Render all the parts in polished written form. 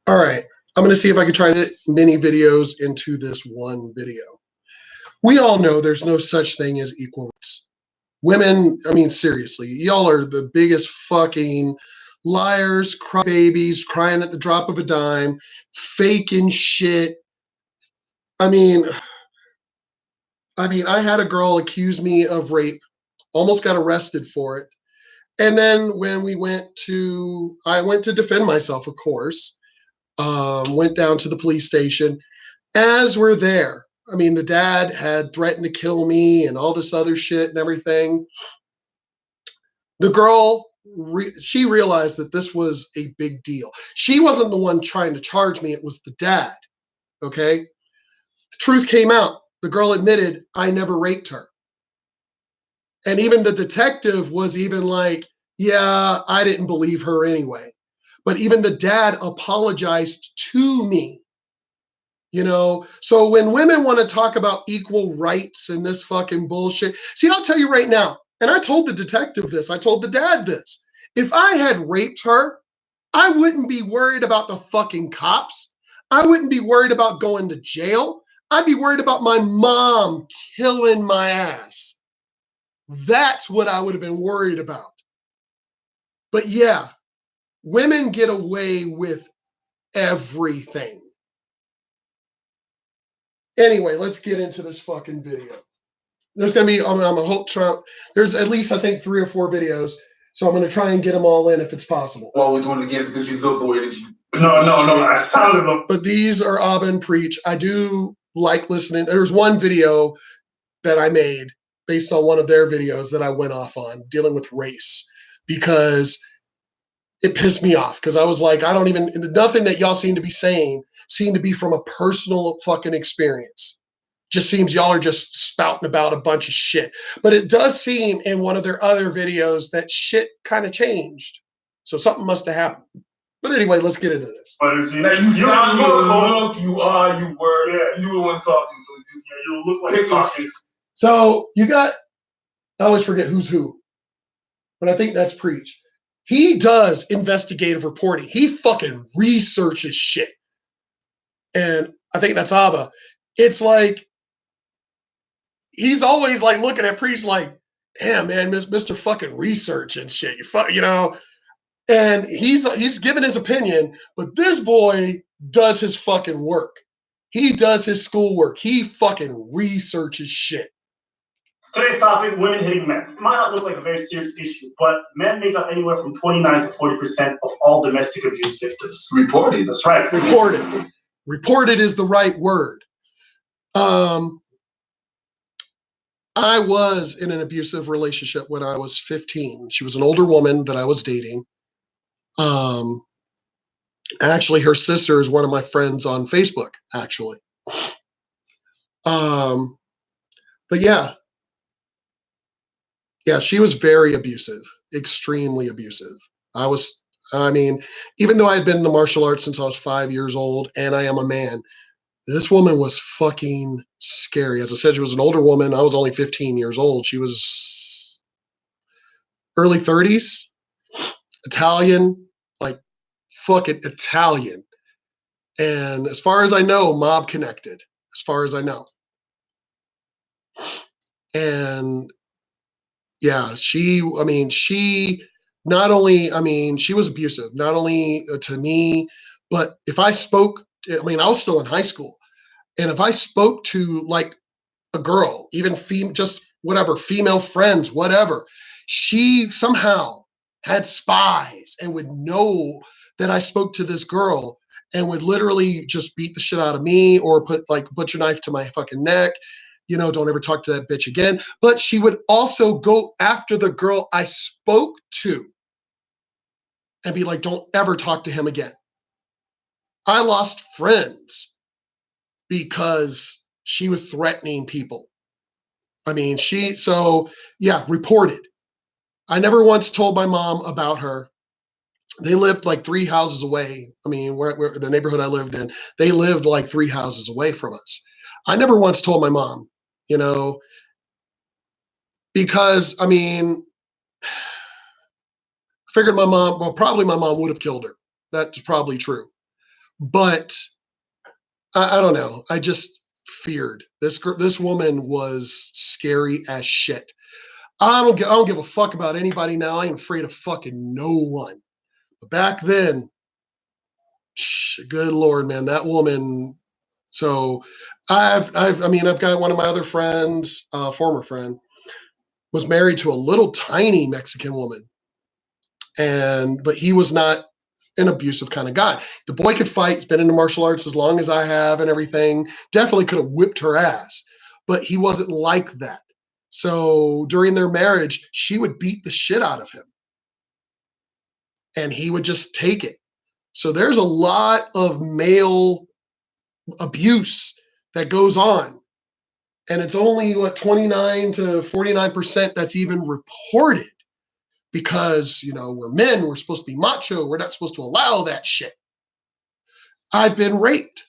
All right, I'm going to see if I can try to get many videos into this one video. We all know there's no such thing as equal rights. Women, I mean, seriously, y'all are the biggest fucking liars, crybabies, crying at the drop of a dime, faking shit. I mean, I had a girl accuse me of rape, almost got arrested for it. And then when I went to defend myself, of course, went down to the police station. As we're there, I mean, the dad had threatened to kill me and all this other shit and everything. The girl, she realized that this was a big deal. She wasn't the one trying to charge me. It was the dad. Okay. The truth came out. The girl admitted, I never raped her. And even the detective was even like, yeah, I didn't believe her anyway. But even the dad apologized to me. You know, so when women want to talk about equal rights and this fucking bullshit, see, I'll tell you right now, and I told the detective this, I told the dad this. If I had raped her, I wouldn't be worried about the fucking cops. I wouldn't be worried about going to jail. I'd be worried about my mom killing my ass. That's what I would have been worried about. But yeah, women get away with everything. Anyway, let's get into this fucking video. There's going to be, I'm a hope Trump, there's at least, I think, 3 or 4 videos. So I'm going to try and get them all in if it's possible. Well, we're doing it again because you look the way that you. No, I sounded them. But these are Abba and Preach. I do like listening. There's one video that I made based on one of their videos that I went off on dealing with race because it pissed me off because I was like, nothing that y'all seem to be saying seem to be from a personal fucking experience. Just seems y'all are just spouting about a bunch of shit. But it does seem in one of their other videos that shit kind of changed. So something must have happened. But anyway, let's get into this. You were, you were one talking, so you look like you're talking. So you got, I always forget who's who, but I think that's Preach. He does investigative reporting. He fucking researches shit. And I think that's Abba. It's like, he's always like looking at Preach like, damn, man, Mr. fucking research and shit. You know, and he's giving his opinion, but this boy does his fucking work. He does his schoolwork. He fucking researches shit. Today's topic, women hitting men. It might not look like a very serious issue, but men make up anywhere from 29 to 40% of all domestic abuse victims. Reported. That's right. Reported. Reported is the right word. I was in an abusive relationship when I was 15. She was an older woman that I was dating. Actually, her sister is one of my friends on Facebook, actually. But yeah, she was very abusive, extremely abusive. Even though I had been in the martial arts since I was 5 years old and I am a man, this woman was fucking scary. As I said, she was an older woman. I was only 15 years old. She was early 30s, Italian, like fucking Italian. And as far as I know, mob connected, as far as I know. And yeah, she not only, she was abusive, not only to me, but if I spoke, I was still in high school. And if I spoke to like a girl, even just whatever, female friends, whatever, she somehow had spies and would know that I spoke to this girl and would literally just beat the shit out of me or put like butcher knife to my fucking neck. You know, don't ever talk to that bitch again. But she would also go after the girl I spoke to and be like, don't ever talk to him again. I lost friends because she was threatening people. Reported. I never once told my mom about her. They lived like 3 houses away. Where the neighborhood I lived in, they lived like 3 houses away from us. I never once told my mom, because I figured probably my mom would have killed her. That's probably true. But I don't know. I just feared this woman was scary as shit. I don't give a fuck about anybody now. I ain't afraid of fucking no one. But back then, good Lord, man, that woman. So I've got one of my other friends, former friend, was married to a little tiny Mexican woman. But he was not an abusive kind of guy. The boy could fight. He's been into martial arts as long as I have and everything. Definitely could have whipped her ass, but he wasn't like that. So during their marriage, she would beat the shit out of him and he would just take it. So there's a lot of male abuse that goes on. And it's only 29 to 49% that's even reported. Because, we're men, we're supposed to be macho, we're not supposed to allow that shit. I've been raped.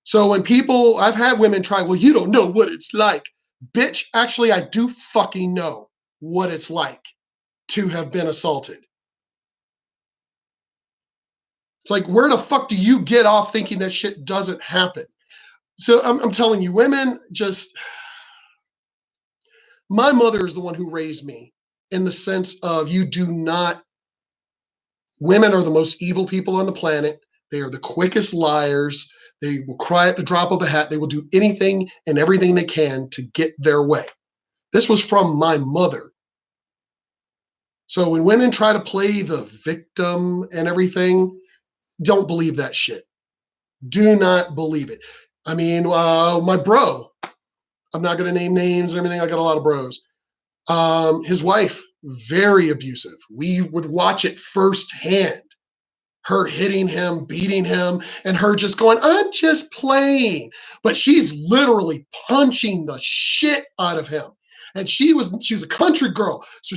So I've had women try, well, you don't know what it's like. Bitch, actually, I do fucking know what it's like to have been assaulted. It's like, where the fuck do you get off thinking that shit doesn't happen? So I'm telling you, women just, my mother is the one who raised me in the sense of women are the most evil people on the planet. They are the quickest liars. They will cry at the drop of a hat. They will do anything and everything they can to get their way. This was from my mother. So when women try to play the victim and everything, don't believe that shit. Do not believe it. I mean, my bro, I'm not going to name names and everything. I got a lot of bros. His wife, very abusive. We would watch it firsthand. Her hitting him, beating him, and her just going, I'm just playing. But she's literally punching the shit out of him. And she was a country girl. So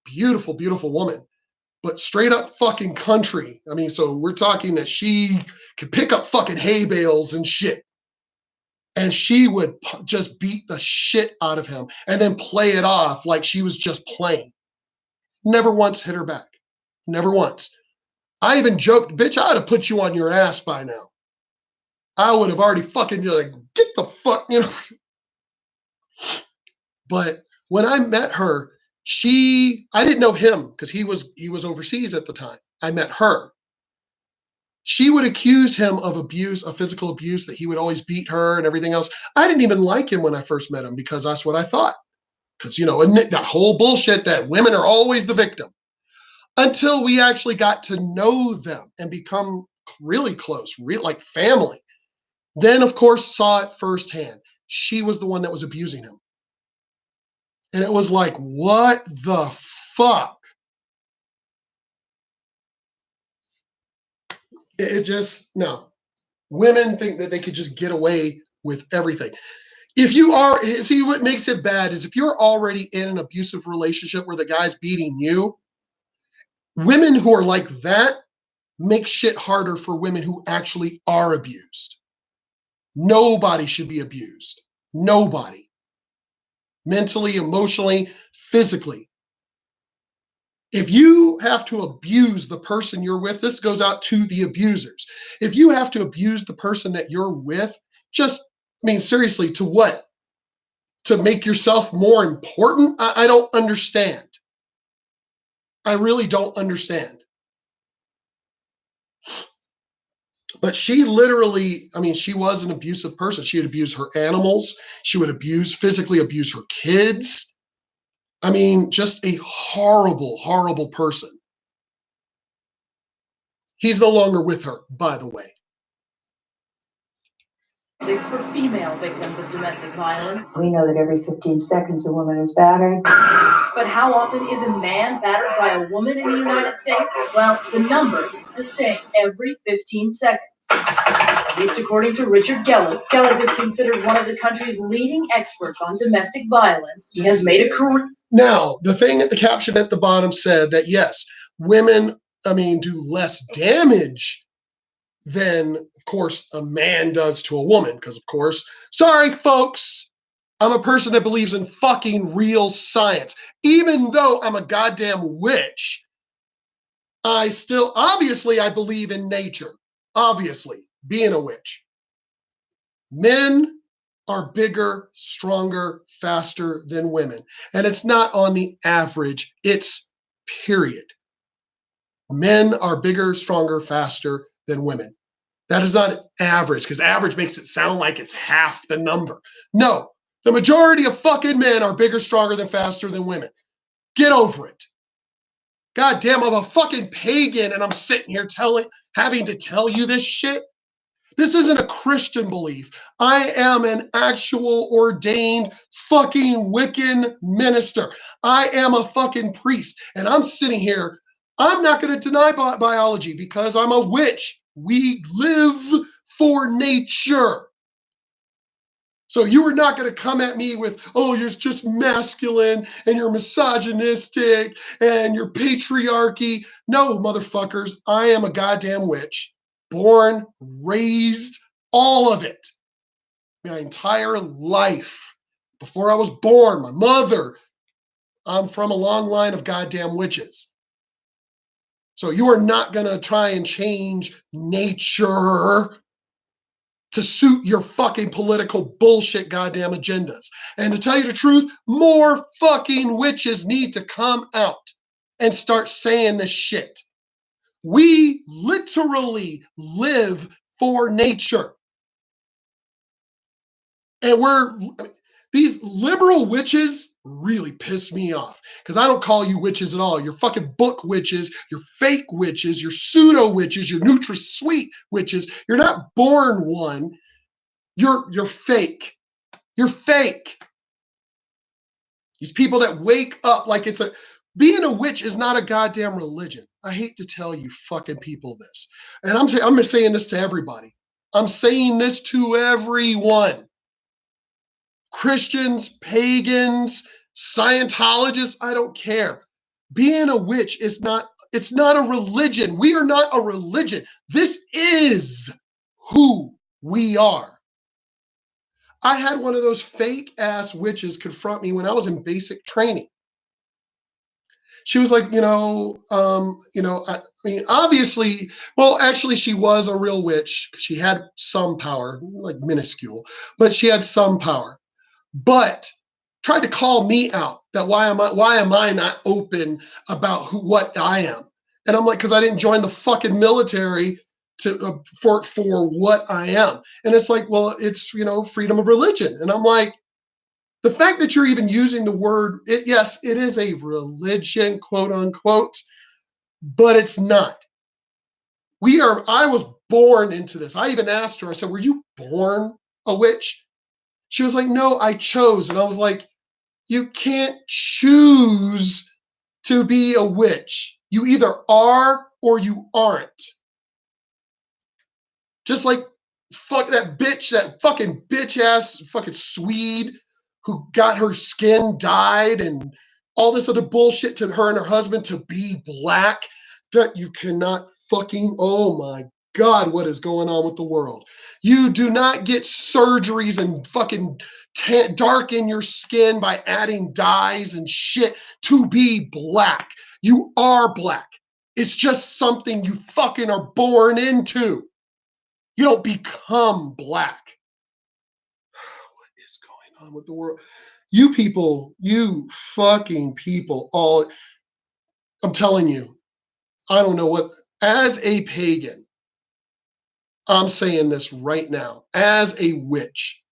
beautiful, beautiful woman, but straight up fucking country. So we're talking that she could pick up fucking hay bales and shit. And she would just beat the shit out of him and then play it off like she was just playing. Never once hit her back. Never once. I even joked, bitch, I would have put you on your ass by now. I would have already fucking, get the fuck, But when I met her, I didn't know him because he was overseas at the time. I met her. She would accuse him of abuse, of physical abuse, that he would always beat her and everything else. I didn't even like him when I first met him because that's what I thought. Because, that whole bullshit that women are always the victim. Until we actually got to know them and become really close, like family. Then, of course, saw it firsthand. She was the one that was abusing him. And it was like, what the fuck? No. Women think that they could just get away with everything. See, what makes it bad is if you're already in an abusive relationship where the guy's beating you, women who are like that make shit harder for women who actually are abused. Nobody should be abused. Nobody. Mentally, emotionally, physically. If you have to abuse the person you're with, this goes out to the abusers. If you have to abuse the person that you're with, seriously, to what? To make yourself more important? I don't understand. I really don't understand. But she literally, she was an abusive person. She would abuse her animals. She would physically abuse her kids. Just a horrible, horrible person. He's no longer with her, by the way. For female victims of domestic violence. We know that every 15 seconds a woman is battered. But how often is a man battered by a woman in the United States? Well, the number is the same every 15 seconds. At least according to Richard Gellis. Gellis is considered one of the country's leading experts on domestic violence. He has made a career. Now, the thing at the caption at the bottom said that yes, women, do less damage than, of course, a man does to a woman. Because, of course, sorry, folks, I'm a person that believes in fucking real science. Even though I'm a goddamn witch, obviously, I believe in nature. Obviously, being a witch. Men are bigger, stronger, faster than women. And it's not on the average, it's period. Men are bigger, stronger, faster than women. That is not average, because average makes it sound like it's half the number. No, the majority of fucking men are bigger, stronger, than faster than women. Get over it. God damn, I'm a fucking pagan and I'm sitting here having to tell you this shit. This isn't a Christian belief. I am an actual ordained fucking Wiccan minister. I am a fucking priest. And I'm sitting here. I'm not going to deny biology because I'm a witch. We live for nature. So you are not going to come at me with, oh, you're just masculine and you're misogynistic and you're patriarchy. No, motherfuckers, I am a goddamn witch. Born, raised, all of it. My entire life. Before I was born, my mother, I'm from a long line of goddamn witches. So you are not going to try and change nature to suit your fucking political bullshit goddamn agendas. And to tell you the truth, more fucking witches need to come out and start saying this shit. We literally live for nature. And these liberal witches really piss me off because I don't call you witches at all. You're fucking book witches, you're fake witches, you're pseudo witches, you're NutraSweet witches. You're not born one. You're fake. You're fake. These people that wake up like being a witch is not a goddamn religion. I hate to tell you fucking people this. And I'm saying this to everybody. I'm saying this to everyone. Christians, pagans, Scientologists, I don't care. Being a witch it's not a religion. We are not a religion. This is who we are. I had one of those fake ass witches confront me when I was in basic training. She was like, I mean, obviously, well, actually, she was a real witch. She had some power, like minuscule, but she had some power. But tried to call me out that why am I not open about what I am? And I'm like, because I didn't join the fucking military for what I am. And it's like, well, it's freedom of religion. And I'm like, the fact that you're even using the word, yes, it is a religion, quote unquote, but it's not. I was born into this. I even asked her, I said, were you born a witch? She was like, no, I chose. And I was like, you can't choose to be a witch. You either are or you aren't. Just like that fucking bitch ass fucking Swede who got her skin dyed and all this other bullshit to her and her husband to be black. That you cannot fucking, oh my God, what is going on with the world? You do not get surgeries and fucking darken your skin by adding dyes and shit to be black. You are black. It's just something you fucking are born into. You don't become black. What is going on with the world? You people, you fucking people, I'm telling you, I don't know what, as a pagan, I'm saying this right now, as a witch,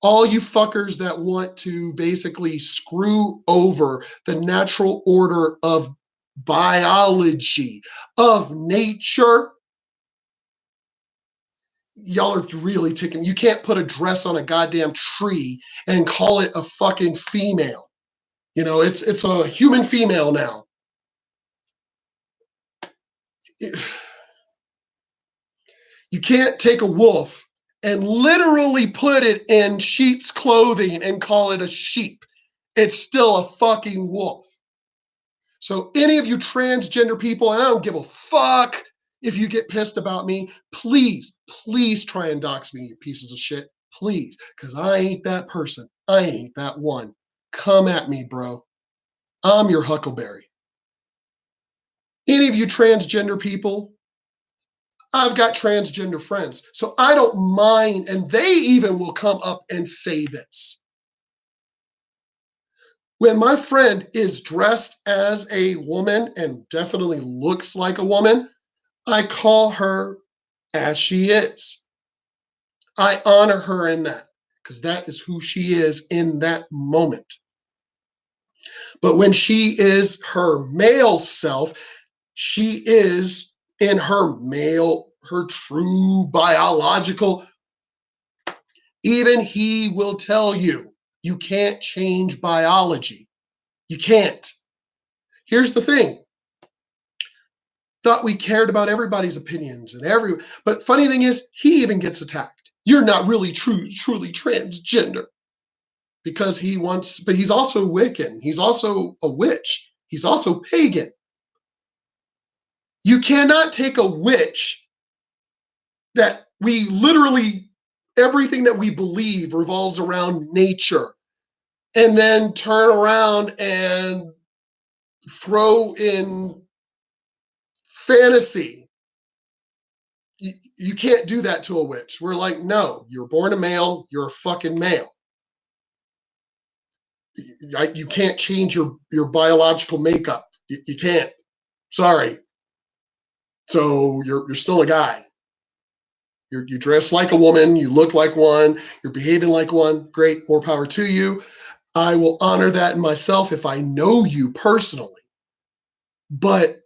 all you fuckers that want to basically screw over the natural order of biology, of nature, y'all are really ticking. You can't put a dress on a goddamn tree and call it a fucking female. It's a human female now. You can't take a wolf and literally put it in sheep's clothing and call it a sheep. It's still a fucking wolf. So any of you transgender people, and I don't give a fuck if you get pissed about me, please try and dox me, you pieces of shit. Please, because I ain't that person. I ain't that one. Come at me, bro. I'm your Huckleberry. Any of you transgender people, I've got transgender friends, so I don't mind, and they even will come up and say this. When my friend is dressed as a woman and definitely looks like a woman, I call her as she is. I honor her in that because that is who she is in that moment. But when she is her male self, she is in her true biological. Even he will tell you, you can't change biology. You can't. Here's the thing. Thought we cared about everybody's opinions but funny thing is, he even gets attacked. You're not really truly transgender. Because but he's also Wiccan. He's also a witch. He's also pagan. You cannot take a witch that we literally, everything that we believe revolves around nature, and then turn around and throw in fantasy. You can't do that to a witch. We're like, no, you're born a male, you're a fucking male. You can't change your biological makeup. You can't. Sorry. So you're still a guy. You dress like a woman. You look like one. You're behaving like one. Great. More power to you. I will honor that in myself if I know you personally. But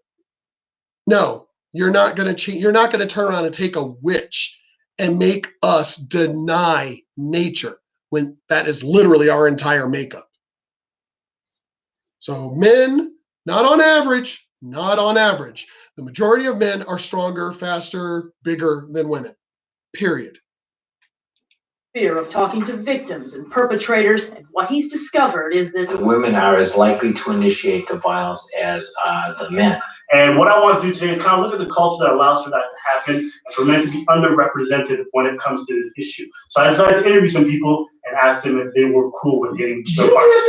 no, you're not going to change. You're not going to turn around and take a witch and make us deny nature when that is literally our entire makeup. So men, not on average, the majority of men are stronger, faster, bigger than women, period. Fear of talking to victims and perpetrators, and what he's discovered is that The women are as likely to initiate the violence as the men. And what I want to do today is kind of look at the culture that allows for that to happen and for men to be underrepresented when it comes to this issue. So I decided to interview some people and ask them if they were cool with hitting their partners.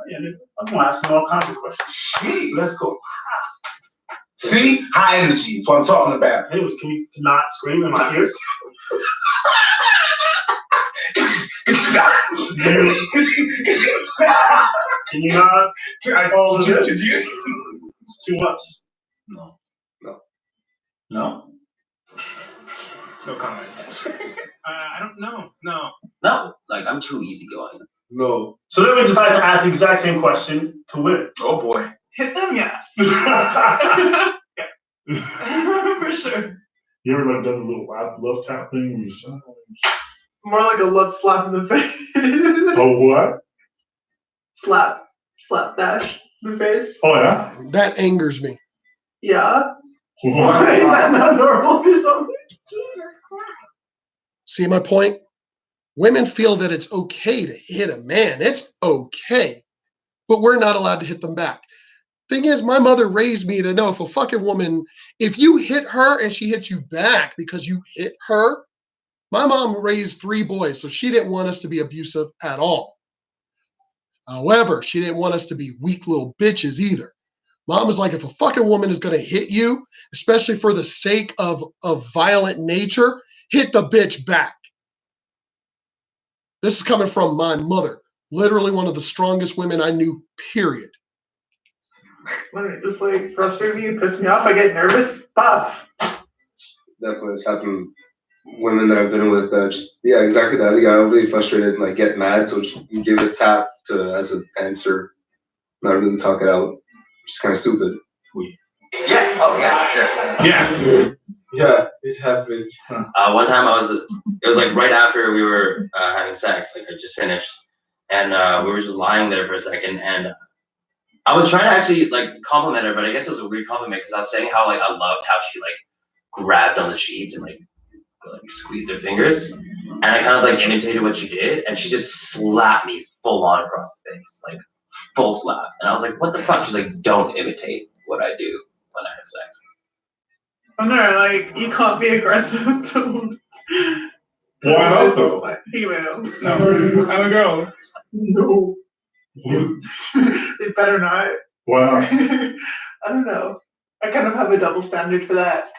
Yeah, I'm gonna ask them all kinds of questions. Jeez. Let's go. See? High energy is what I'm talking about. Anyways, can you not scream in my ears? Can you not? I call this. It's too much. No. No? No comment. I don't know. No. No, like I'm too easygoing. No. So then we decided to ask the exact same question to women. Oh boy. Hit them, yeah. For sure. You ever like done a little love tap thing where you say, More like a love slap in the face. oh what? Slap dash in the face. Oh yeah? That angers me. Yeah. Why is that not normal or something? See my point? Women feel that it's okay to hit a man. It's okay. But we're not allowed to hit them back. Thing is, my mother raised me to know if a fucking woman, if you hit her and she hits you back because you hit her, my mom raised 3 boys, so she didn't want us to be abusive at all. However, she didn't want us to be weak little bitches either. Mom was like, if a fucking woman is going to hit you, especially for the sake of violent nature, hit the bitch back. This is coming from my mother, literally one of the strongest women I knew, period. When it just like frustrates me and pisses me off, I get nervous. Pop. Definitely, it's happened. Women that I've been with, just yeah, exactly that. They got really frustrated and like get mad, so just give it a tap as an answer, not really talk it out. Just kind of stupid. Yeah. Oh yeah. Sure. Yeah. Yeah, it happens. One time it was like right after we were having sex, like I just finished, and we were just lying there for a second, and I was trying to actually like compliment her, but I guess it was a weird compliment because I was saying how like I loved how she like grabbed on the sheets and like squeezed her fingers, and I kind of like imitated what she did, and she just slapped me full on across the face, like full slap, and I was like, what the fuck? She's like, don't imitate what I do when I have sex. I know, like, you can't be aggressive to Why not though? like female. No. I'm a girl. No. What? They better not. Wow. I don't know. I kind of have a double standard for that.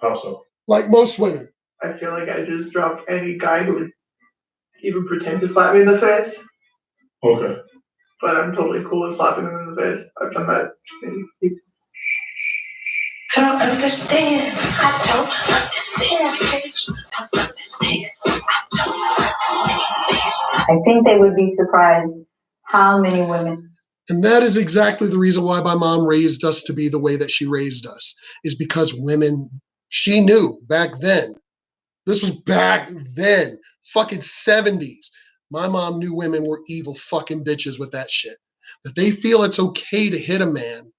How so? Like most women. I feel like I just dropped any guy who would even pretend to slap me in the face. Okay. But I'm totally cool with slapping them in the face. I've done that. I don't understand. I don't understand, bitch. I don't understand. I think they would be surprised how many women. And that is exactly the reason why my mom raised us to be the way that she raised us, is because women, she knew back then. This was back then, fucking 70s. My mom knew women were evil fucking bitches with that shit. That they feel it's okay to hit a man.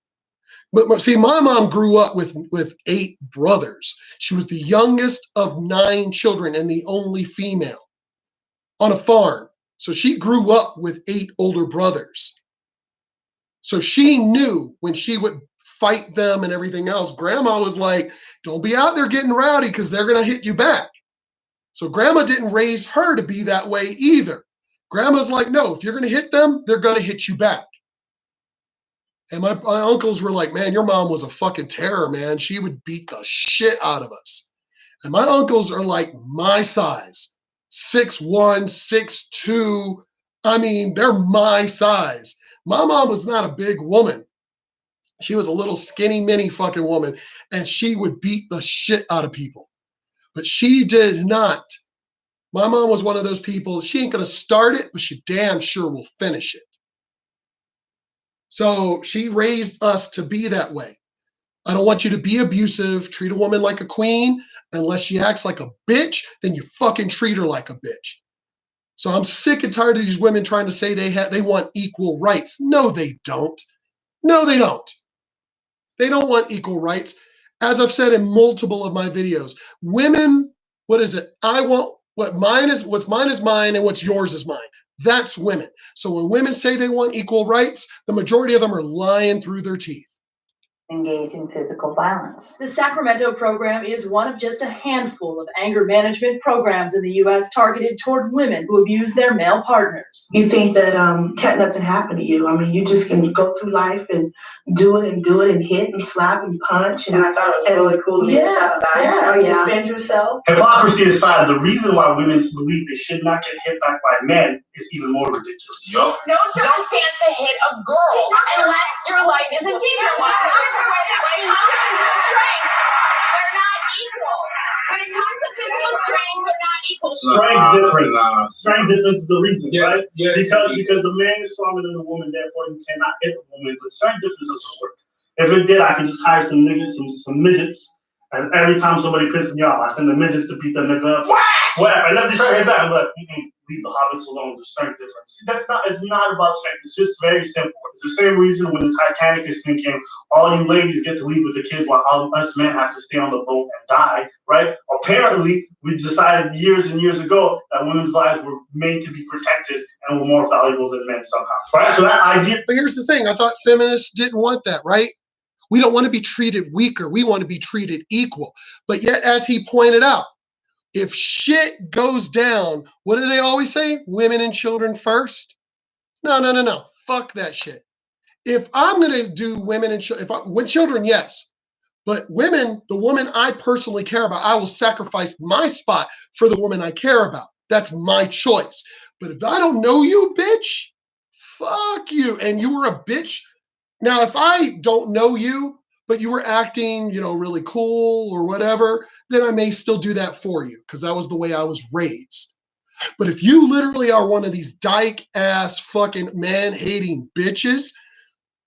But see, my mom grew up with 8 brothers. She was the youngest of 9 children and the only female on a farm. So she grew up with 8 older brothers. So she knew when she would fight them and everything else, grandma was like, don't be out there getting rowdy because they're going to hit you back. So grandma didn't raise her to be that way either. Grandma's like, no, if you're going to hit them, they're going to hit you back. And my uncles were like, man, your mom was a fucking terror, man. She would beat the shit out of us. And my uncles are like my size, 6'1", 6'2". I mean, they're my size. My mom was not a big woman. She was a little skinny mini fucking woman, and she would beat the shit out of people. But she did not. My mom was one of those people, she ain't going to start it, but she damn sure will finish it. So she raised us to be that way. I don't want you to be abusive, treat a woman like a queen. Unless she acts like a bitch, then you fucking treat her like a bitch. So I'm sick and tired of these women trying to say they want equal rights. No, they don't. No, they don't. They don't want equal rights. As I've said in multiple of my videos, women, what is it? What's mine is mine, and what's yours is mine. That's women. So when women say they want equal rights, the majority of them are lying through their teeth. Engage in physical violence. The Sacramento program is one of just a handful of anger management programs in the U.S. targeted toward women who abuse their male partners. You think that can't nothing happen to you? I mean, you just can go through life and do it and hit and slap and punch. And I thought it was really cool to be defend yourself. Hypocrisy aside, the reason why women believe they should not get hit back by men is even more ridiculous. Yup. No circumstance to hit a girl unless your life is in danger. When it comes to physical strength, they're not equal. When it comes to physical strength, they're not equal. Strength difference is the reason, right? Yes. Because the man is stronger than the woman, therefore you cannot hit the woman. But strength difference doesn't work. If it did, I could just hire some niggas, some midgets, and every time somebody pisses me off, I send the midgets to beat the nigga up. Whatever. And if they try to hit back, I'm like, leave the hobbits alone. There's strength difference. It's not about strength. It's just very simple. It's the same reason when the Titanic is sinking, all you ladies get to leave with the kids while all us men have to stay on the boat and die, right? Apparently, we decided years and years ago that women's lives were made to be protected and were more valuable than men somehow, right? So that idea. But here's the thing. I thought feminists didn't want that, right? We don't want to be treated weaker. We want to be treated equal. But yet, as he pointed out, if shit goes down, what do they always say? Women and children first? No. Fuck that shit. If I'm going to do women and children, yes. But women, the woman I personally care about, I will sacrifice my spot for the woman I care about. That's my choice. But if I don't know you, bitch, fuck you. And you were a bitch. Now, if I don't know you, but you were acting, really cool or whatever, then I may still do that for you because that was the way I was raised. But if you literally are one of these dyke-ass fucking man-hating bitches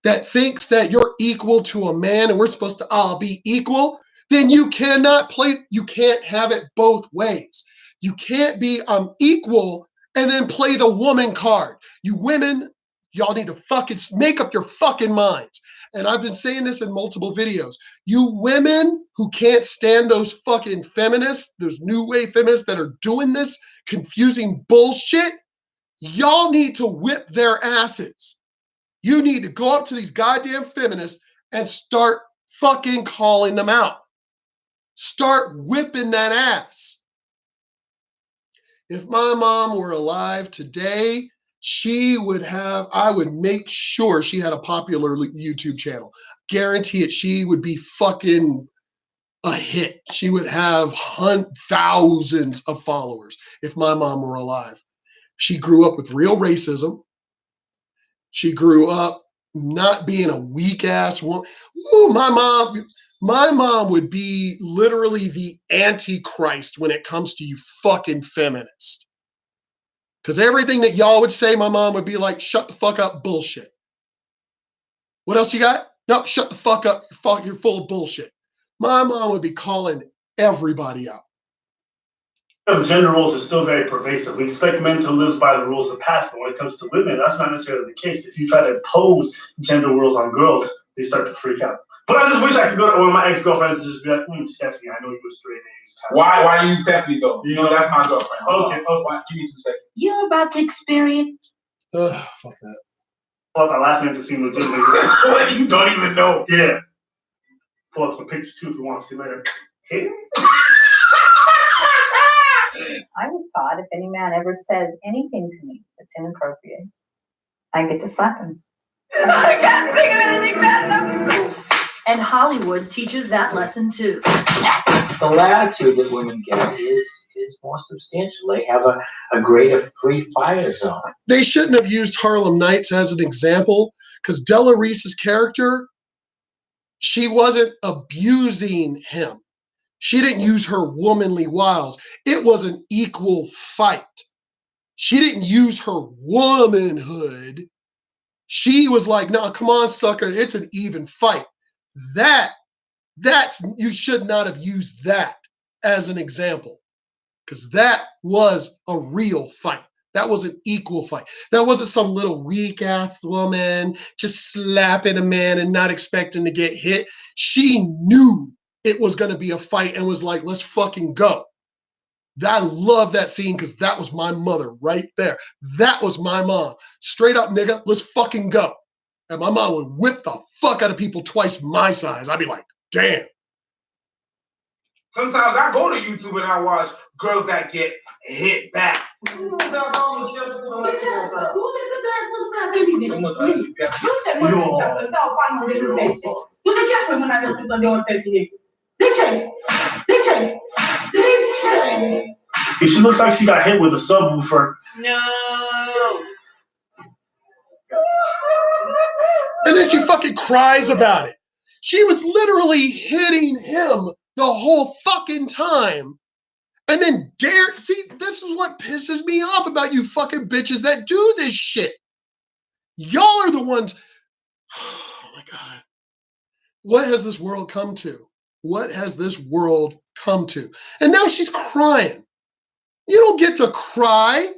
that thinks that you're equal to a man and we're supposed to all be equal, then you can't have it both ways. You can't be equal and then play the woman card. You women, y'all need to fucking make up your fucking minds. And I've been saying this in multiple videos. You women who can't stand those fucking feminists, those new wave feminists that are doing this confusing bullshit, y'all need to whip their asses. You need to go up to these goddamn feminists and start fucking calling them out. Start whipping that ass. If my mom were alive today, I would make sure she had a popular YouTube channel. guarantee it, she would be fucking a hit. She would have thousands of followers if my mom were alive. She grew up with real racism. She grew up not being a weak ass woman. Ooh, my mom would be literally the antichrist when it comes to you fucking feminists. Because everything that y'all would say, my mom would be like, shut the fuck up, bullshit. What else you got? Nope, shut the fuck up, you're full of bullshit. My mom would be calling everybody out. Gender roles is still very pervasive. We expect men to live by the rules of the past, but when it comes to women, that's not necessarily the case. If you try to impose gender rules on girls, they start to freak out. But I just wish I could go to one of my ex-girlfriends and just be like, Stephanie, I know you were straight A's. Why you Stephanie though? You know that's my girlfriend. Okay. Why? Give me 2 seconds. You're about to experience. Fuck that. Fuck, my last name to seem legitimate. What? You don't even know. Yeah. Pull up some pictures too if you want to see later. Hey. I was taught if any man ever says anything to me that's inappropriate, I get to slap him. I can't think of anything bad enough. And Hollywood teaches that lesson too. The latitude that women get is more substantial. They have a greater free fire zone. They shouldn't have used Harlem Nights as an example, because Della Reese's character, she wasn't abusing him. She didn't use her womanly wiles. It was an equal fight. She didn't use her womanhood. She was like, no, come on, sucker. It's an even fight. That's you should not have used that as an example, because that was a real fight. That was an equal fight. That wasn't some little weak ass woman just slapping a man and not expecting to get hit. She knew it was going to be a fight and was like, let's fucking go. I love that scene because that was my mother right there. That was my mom. Straight up, nigga, let's fucking go. And my mom would whip the fuck out of people twice my size. I'd be like, damn. Sometimes I go to YouTube and I watch girls that get hit back. She looks like she got hit with a subwoofer. No. And then she fucking cries about it. She was literally hitting him the whole fucking time. And then see, this is what pisses me off about you fucking bitches that do this shit. Y'all are the ones. Oh my God. What has this world come to? What has this world come to? And now she's crying. You don't get to cry.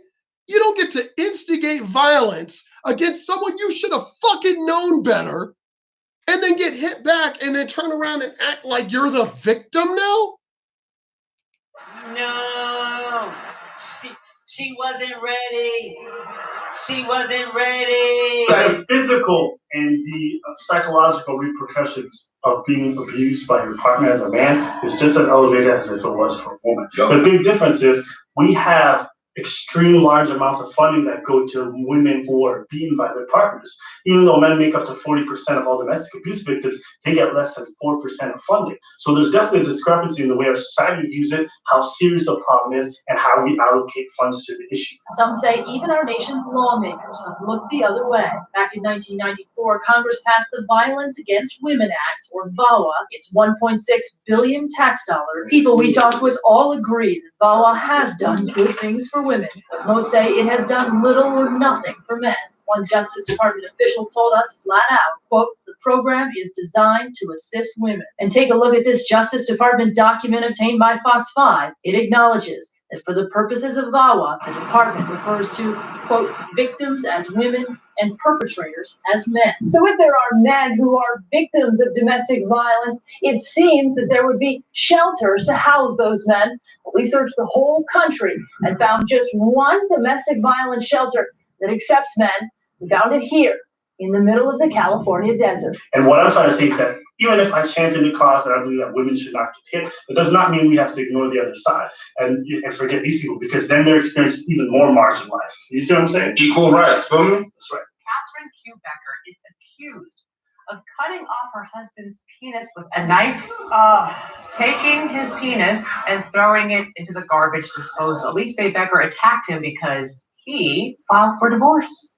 You don't get to instigate violence against someone you should have fucking known better and then get hit back and then turn around and act like you're the victim now? No. She wasn't ready. She wasn't ready. The physical and the psychological repercussions of being abused by your partner as a man is just as elevated as if it was for a woman. Yep. The big difference is we have extreme large amounts of funding that go to women who are beaten by their partners. Even though men make up to 40% of all domestic abuse victims, they get less than 4% of funding. So there's definitely a discrepancy in the way our society views it, how serious the problem is, and how we allocate funds to the issue. Some say even our nation's lawmakers have looked the other way. Back in 1994, Congress passed the Violence Against Women Act, or VAWA. It's $1.6 billion tax dollars. People we talked with all agree that VAWA has done good things for women, but most say it has done little or nothing for men. One Justice Department official told us flat out, quote, the program is designed to assist women. And take a look at this Justice Department document obtained by Fox 5. It acknowledges that for the purposes of VAWA, the department refers to, quote, victims as women and perpetrators as men. So if there are men who are victims of domestic violence, it seems that there would be shelters to house those men. We searched the whole country and found just one domestic violence shelter that accepts men. We found it here in the middle of the California desert. And what I'm trying to say is that even if I champion the cause and I believe that women should not get hit, it does not mean we have to ignore the other side and forget these people, because then their experience is even more marginalized. You see what I'm saying? Equal rights, feel me? That's right. Catherine Kubecker is accused of cutting off her husband's penis with a knife, taking his penis and throwing it into the garbage disposal. Lisa Becker attacked him because he filed for divorce.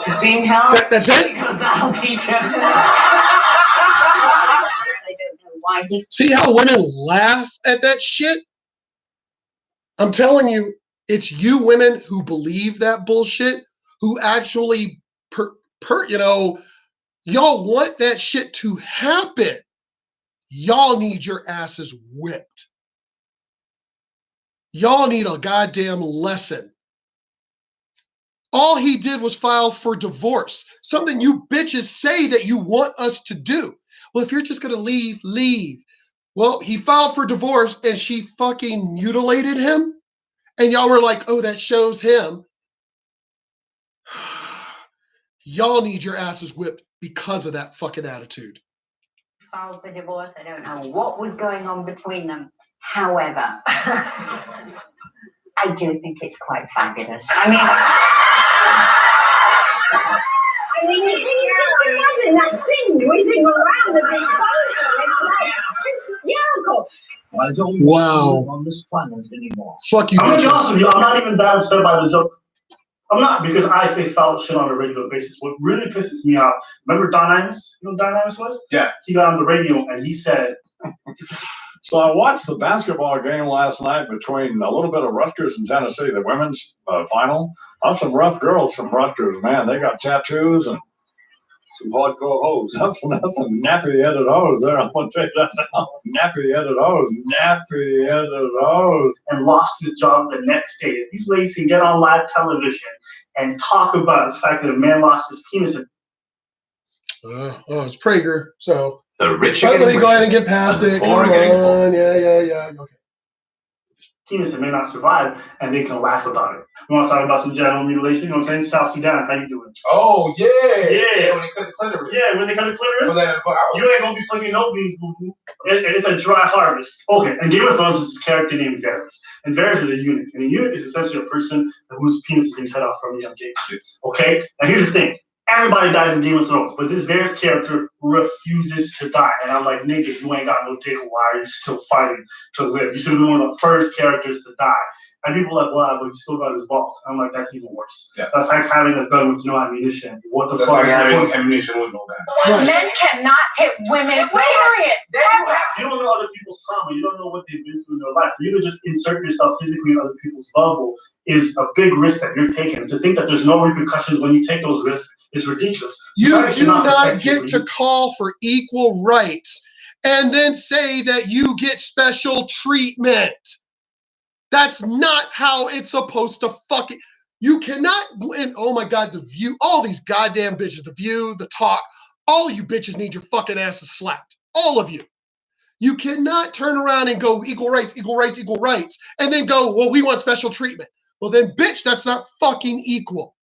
He's being held That's it? because that'll teach him. Why he See how women laugh at that shit? I'm telling you, it's you women who believe that bullshit, who actually, y'all want that shit to happen. Y'all need your asses whipped. Y'all need a goddamn lesson. All he did was file for divorce, something you bitches say that you want us to do. Well, if you're just going to leave, leave. Well, he filed for divorce and she fucking mutilated him. And y'all were like, oh, that shows him. Y'all need your asses whipped because of that fucking attitude. filed for divorce. I don't know what was going on between them. However, I do think it's quite fabulous. I mean, you just imagine that thing whizzing around the disposal. It's like hysterical. I don't Wow. live on this planet anymore. Fuck you, I'm gonna be honest bitches. with you, I'm not even that upset by the joke. I'm not, because I say foul shit on a regular basis. What really pisses me off, remember Don Imus? You know who Don Imus was? Yeah. He got on the radio and he said, So I watched the basketball game last night between a little bit of Rutgers and Tennessee, the women's final. That's some rough girls from Rutgers, man. They got tattoos and some hardcore hoes. That's some nappy-headed hoes there. I'm gonna tell you that now. Nappy-headed hoes. Nappy-headed hoes. and lost his job the next day. If these ladies can get on live television and talk about the fact that a man lost his penis, and It's Prager. So The rich let me go ahead and get past it. Come on. Yeah. Okay. penis and may not survive, and they can laugh about it. We want to talk about some genital mutilation. You know what I'm saying? South Sudan, how you doing? Oh yeah. Yeah. When they cut the clitoris. Yeah, when they cut the clitoris, Well, then, you ain't gonna be flinging no beans, boo-boo. It's a dry harvest. Okay, and Game of Thrones is this character named Varys. And Varys is a eunuch. And a eunuch is essentially a person whose penis has been cut off from a young age. Okay? Now here's the thing. Everybody dies in Game of Thrones, but this Varys character refuses to die. And I'm like, nigga, you ain't got no dick. Why are you still fighting to live? You should have been one of the first characters to die. And people are like, well, but he still got his balls. I'm like, that's even worse. Yeah. That's like having a gun with no ammunition. What the That's fuck like is the having point? ammunition with no gun. Right. Men cannot hit women. Period. You don't know other people's trauma. You don't know what they've been through in their life. For you to just insert yourself physically in other people's bubble is a big risk that you're taking. To think that there's no repercussions when you take those risks is ridiculous. You Society do should not protect you get to call for equal rights and then say that you get special treatment. That's not how it's supposed to fucking. You cannot. And oh my God, The View, all these goddamn bitches, The View, The Talk, all you bitches need your fucking asses slapped. All of you. You cannot turn around and go equal rights, equal rights, equal rights, and then go, well, we want special treatment. Well, then, bitch, that's not fucking equal.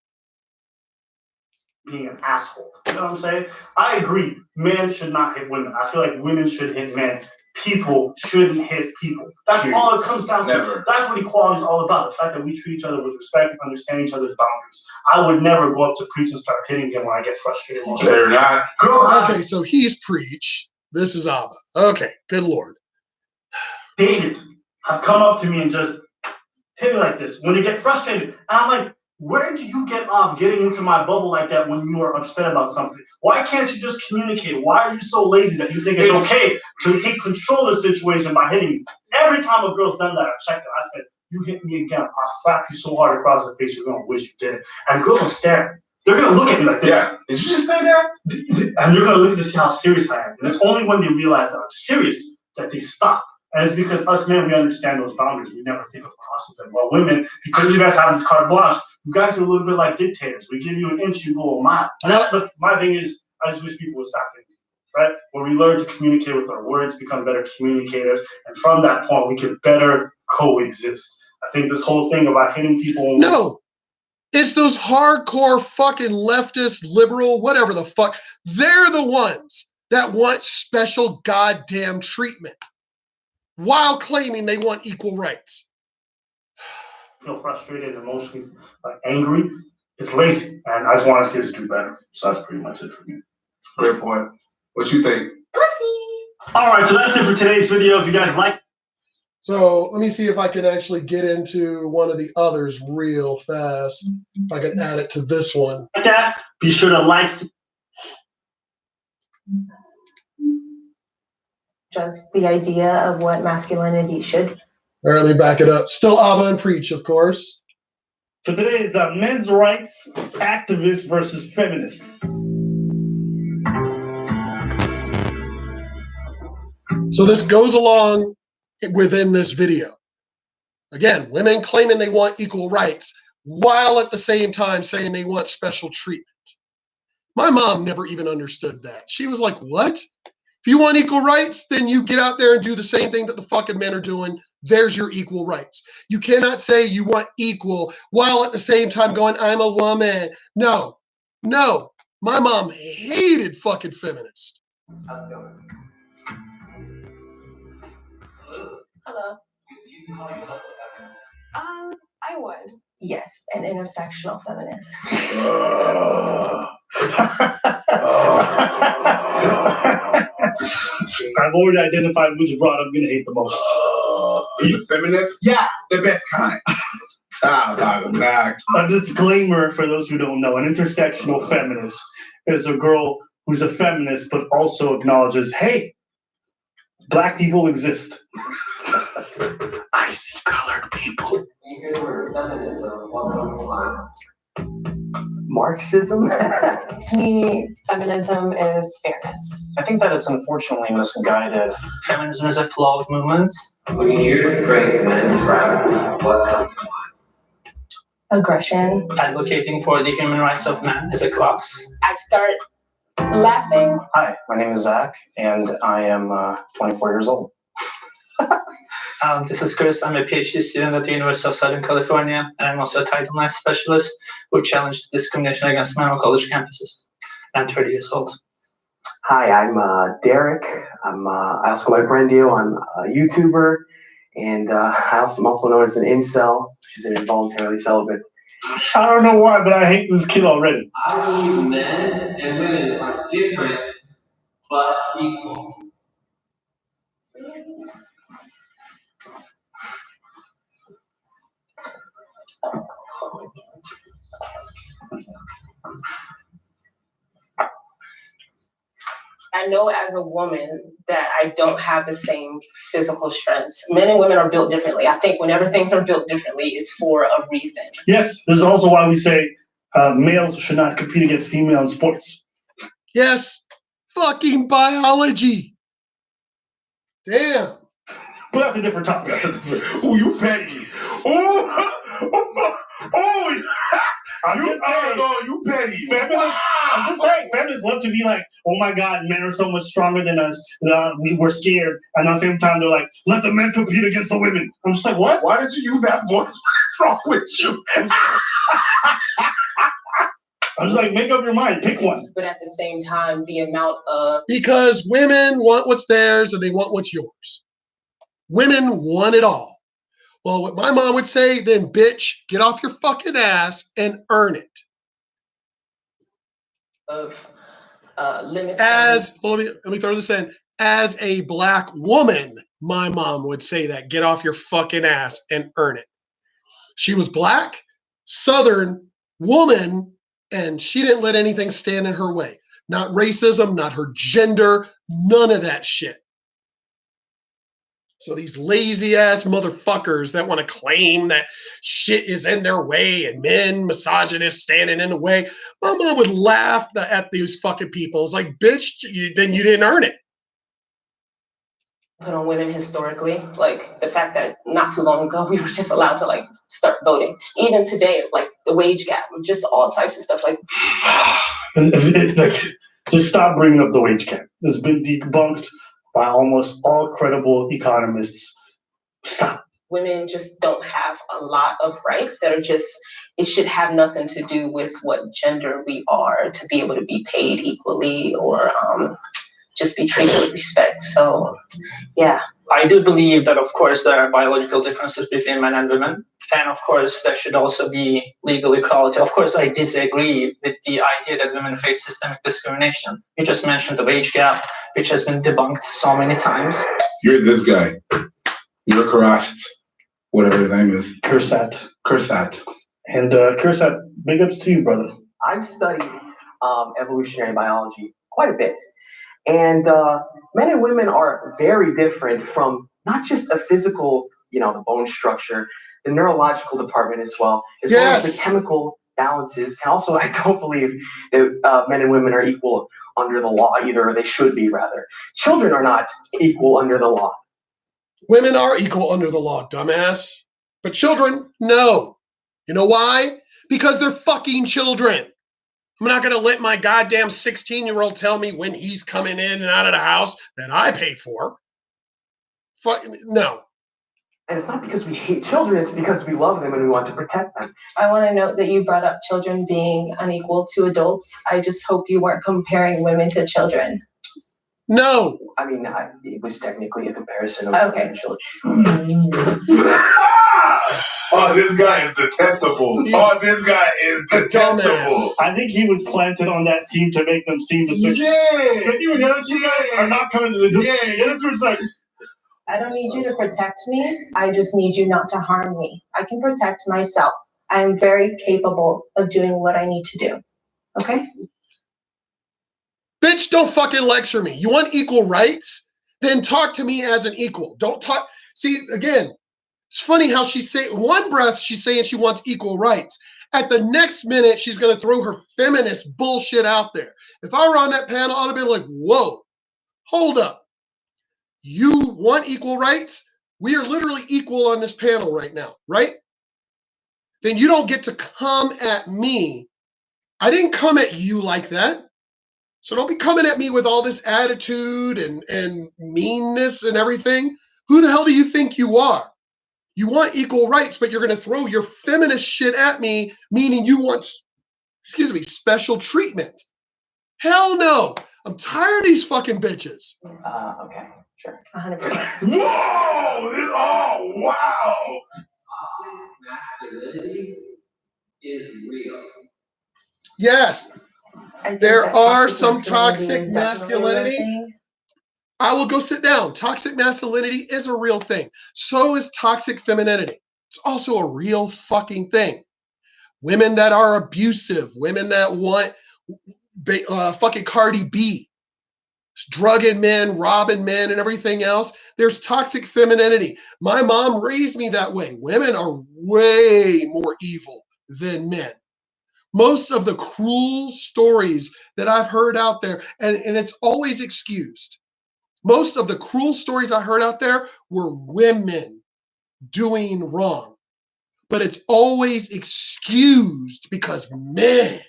being an asshole. You know what I'm saying? I agree. Men should not hit women. I feel like women should hit men. People shouldn't hit people. That's all it comes down to. Never. That's what equality is all about. The fact that we treat each other with respect and understand each other's boundaries. I would never go up to preach and start hitting him when I get frustrated. They're not. Okay, so he's preach. This is Abba. Okay, good Lord. David have come up to me and just hit me like this when they get frustrated. And I'm like, where do you get off getting into my bubble like that when you are upset about something? Why can't you just communicate? Why are you so lazy that you think it's okay to take control of the situation by hitting me? Every time a girl's done that, I checked it. I said, you hit me again, I'll slap you so hard across the face, you're going to wish you didn't. And girls are staring. They're going to look at me like this. Yeah. Did you just say that? And they're going to look at to see how serious I am. And it's only when they realize that I'm serious that they stop. And it's because us men, we understand those boundaries. We never think of crossing them. While women, because you guys have this carte blanche, you guys are a little bit like dictators. We give you an inch, you go a mile. Look, my thing is, I just wish people would stop hitting me, right? Where we learn to communicate with our words, become better communicators, and from that point, we can better coexist. I think this whole thing about hitting people. No, it's those hardcore fucking leftist, liberal, whatever the fuck. They're the ones that want special goddamn treatment while claiming they want equal rights. Feel frustrated, emotionally angry. it's lazy, and I just want to see us do better. So that's pretty much it for me. Great point. What you think? All right, so that's it for today's video. If you guys like. So let me see if I can actually get into one of the others real fast. If I can add it to this one. That, be sure to like. Just the idea of what masculinity should. All right, let me back it up. Still Abba and Preach, of course. So today is men's rights activist versus feminist. So this goes along within this video. Again, women claiming they want equal rights while at the same time saying they want special treatment. My mom never even understood that. She was like, what? If you want equal rights, then you get out there and do the same thing that the fucking men are doing. There's your equal rights. You cannot say you want equal while at the same time going, I'm a woman. No, no. My mom hated fucking feminists. Hello. I would. Yes, an intersectional feminist. I've already identified which broad I'm gonna hate the most. Are you feminist? Yeah, the best kind. A disclaimer for those who don't know: an intersectional feminist is a girl who's a feminist but also acknowledges, hey, black people exist. I see colored people. Marxism? To me, feminism is fairness. I think that it's unfortunately misguided. Feminism is a flawed movement. When you hear the phrase men's rights, what comes to mind? Aggression. Advocating for the human rights of man is a class. I start laughing. Hi, my name is Zach, and I am 24 years old. This is Chris. I'm a PhD student at the University of Southern California, and I'm also a Title IX specialist who challenges discrimination against men on college campuses. I'm 30 years old. Hi, I'm Derek. I also go by Brendio. I'm a YouTuber, and I'm also known as an incel, which is an involuntarily celibate. I don't know why, but I hate this kid already. I believe men and women are different, but equal. I know as a woman that I don't have the same physical strengths. Men and women are built differently. I think whenever things are built differently, it's for a reason. Yes, this is also why we say males should not compete against female in sports. Yes, fucking biology. Damn. But that's a different topic. Oh, you petty. Oh, you petty. Feminists, I'm just saying, feminists love to be like, oh my God, men are so much stronger than us. We're scared. And at the same time, they're like, let the men compete against the women. I'm just like, what? Why did you use that voice? What's wrong with you? I'm just like, make up your mind, pick one. But at the same time, the amount of... Because women want what's theirs and they want what's yours. Women want it all. Well, what my mom would say, then bitch, get off your fucking ass and earn it. Of limits. Let me throw this in. As a black woman, my mom would say that. Get off your fucking ass and earn it. She was black, Southern woman, and she didn't let anything stand in her way. Not racism, not her gender, none of that shit. So these lazy ass motherfuckers that want to claim that shit is in their way and men, misogynists standing in the way. My mom would laugh at these fucking people. It's like, bitch, then you didn't earn it. Put on women historically, like the fact that not too long ago we were just allowed to like start voting. Even today, like the wage gap, just all types of stuff. Like, just stop bringing up the wage gap. It's been debunked by almost all credible economists. Stop. Women just don't have a lot of rights that are just, it should have nothing to do with what gender we are to be able to be paid equally or just be treated with respect. So, yeah. I do believe that, of course, there are biological differences between men and women. And of course, there should also be legal equality. Of course, I disagree with the idea that women face systemic discrimination. You just mentioned the wage gap, which has been debunked so many times. You're this guy. You're Karasht, whatever his name is. Kursat. Kursat. And Kursat, big ups to you, brother. I've studied evolutionary biology quite a bit. And men and women are very different from not just a physical, the bone structure, the neurological department as well as the chemical balances. And also, I don't believe that men and women are equal under the law either, or they should be, rather. Children are not equal under the law. Women are equal under the law, dumbass. But children, no. You know why? Because they're fucking children. I'm not going to let my goddamn 16-year-old tell me when he's coming in and out of the house that I pay for. No. And it's not because we hate children, it's because we love them and we want to protect them. I want to note that you brought up children being unequal to adults. I just hope you weren't comparing women to children. No. I mean, it was technically a comparison of women and children. Oh, this guy is detestable. Oh, this guy is detestable. I think he was planted on that team to make them seem the Yeah. You guys are not coming to the I don't need you to protect me. I just need you not to harm me. I can protect myself. I am very capable of doing what I need to do. Okay? Bitch, don't fucking lecture me. You want equal rights? Then talk to me as an equal. Don't talk. See, again, it's funny how one breath she's saying she wants equal rights. At the next minute, she's going to throw her feminist bullshit out there. If I were on that panel, I'd have been like, whoa, hold up. You want equal rights? We are literally equal on this panel right now, right? Then you don't get to come at me. I didn't come at you like that. So don't be coming at me with all this attitude and meanness and everything. Who the hell do you think you are? You want equal rights, but you're going to throw your feminist shit at me, meaning you want, special treatment. Hell no. I'm tired of these fucking bitches. Okay, sure. 100%. Whoa! Oh, wow! Masculinity is real. Yes. There are some toxic masculinity. I will go sit down. Toxic masculinity is a real thing. So is toxic femininity. It's also a real fucking thing. Women that are abusive, women that want fucking Cardi B, drugging men, robbing men, and everything else. There's toxic femininity. My mom raised me that way. Women are way more evil than men. Most of the cruel stories that I've heard out there, and it's always excused. Most of the cruel stories I heard out there were women doing wrong. But it's always excused because men.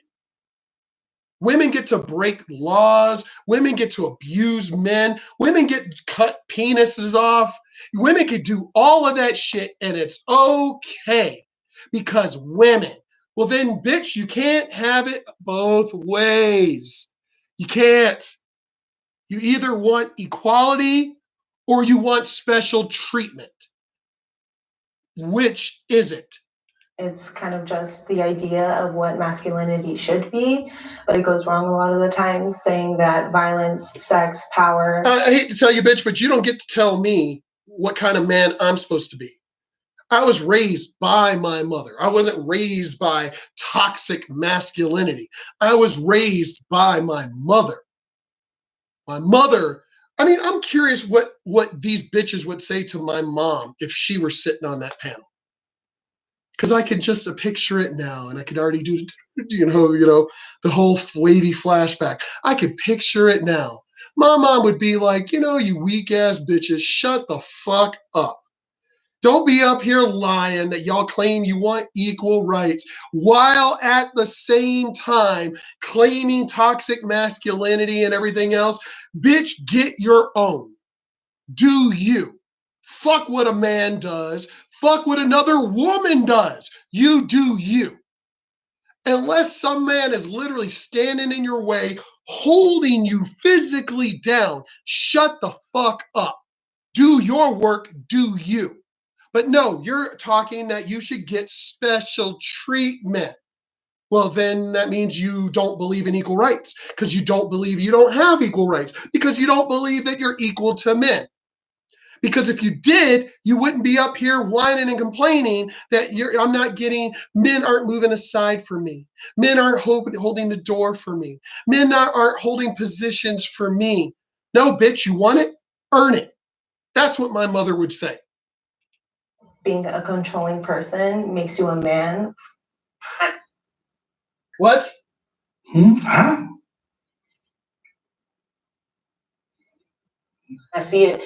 Women get to break laws. Women get to abuse men. Women get cut penises off. Women can do all of that shit and it's okay because women. Well then, bitch, you can't have it both ways. You can't. You either want equality or you want special treatment. Which is it? It's kind of just the idea of what masculinity should be, but it goes wrong a lot of the times, saying that violence, sex, power. I hate to tell you, bitch, but you don't get to tell me what kind of man I'm supposed to be. I was raised by my mother. I wasn't raised by toxic masculinity. I was raised by my mother. My mother, I mean, I'm curious what these bitches would say to my mom if she were sitting on that panel. Because I could just picture it now, and I could already do, the whole wavy flashback. I could picture it now. My mom would be like, you weak ass bitches, shut the fuck up. Don't be up here lying that y'all claim you want equal rights while at the same time claiming toxic masculinity and everything else. Bitch, get your own. Do you. Fuck what a man does. Fuck what another woman does. You do you. Unless some man is literally standing in your way, holding you physically down, shut the fuck up. Do your work, do you. But no, you're talking that you should get special treatment. Well, then that means you don't believe in equal rights, because you don't believe you don't have equal rights, because you don't believe that you're equal to men. Because if you did, you wouldn't be up here whining and complaining that I'm not getting, men aren't moving aside for me. Men aren't holding the door for me. Men aren't holding positions for me. No, bitch, you want it? Earn it. That's what my mother would say. Being a controlling person makes you a man. What? Huh? I see it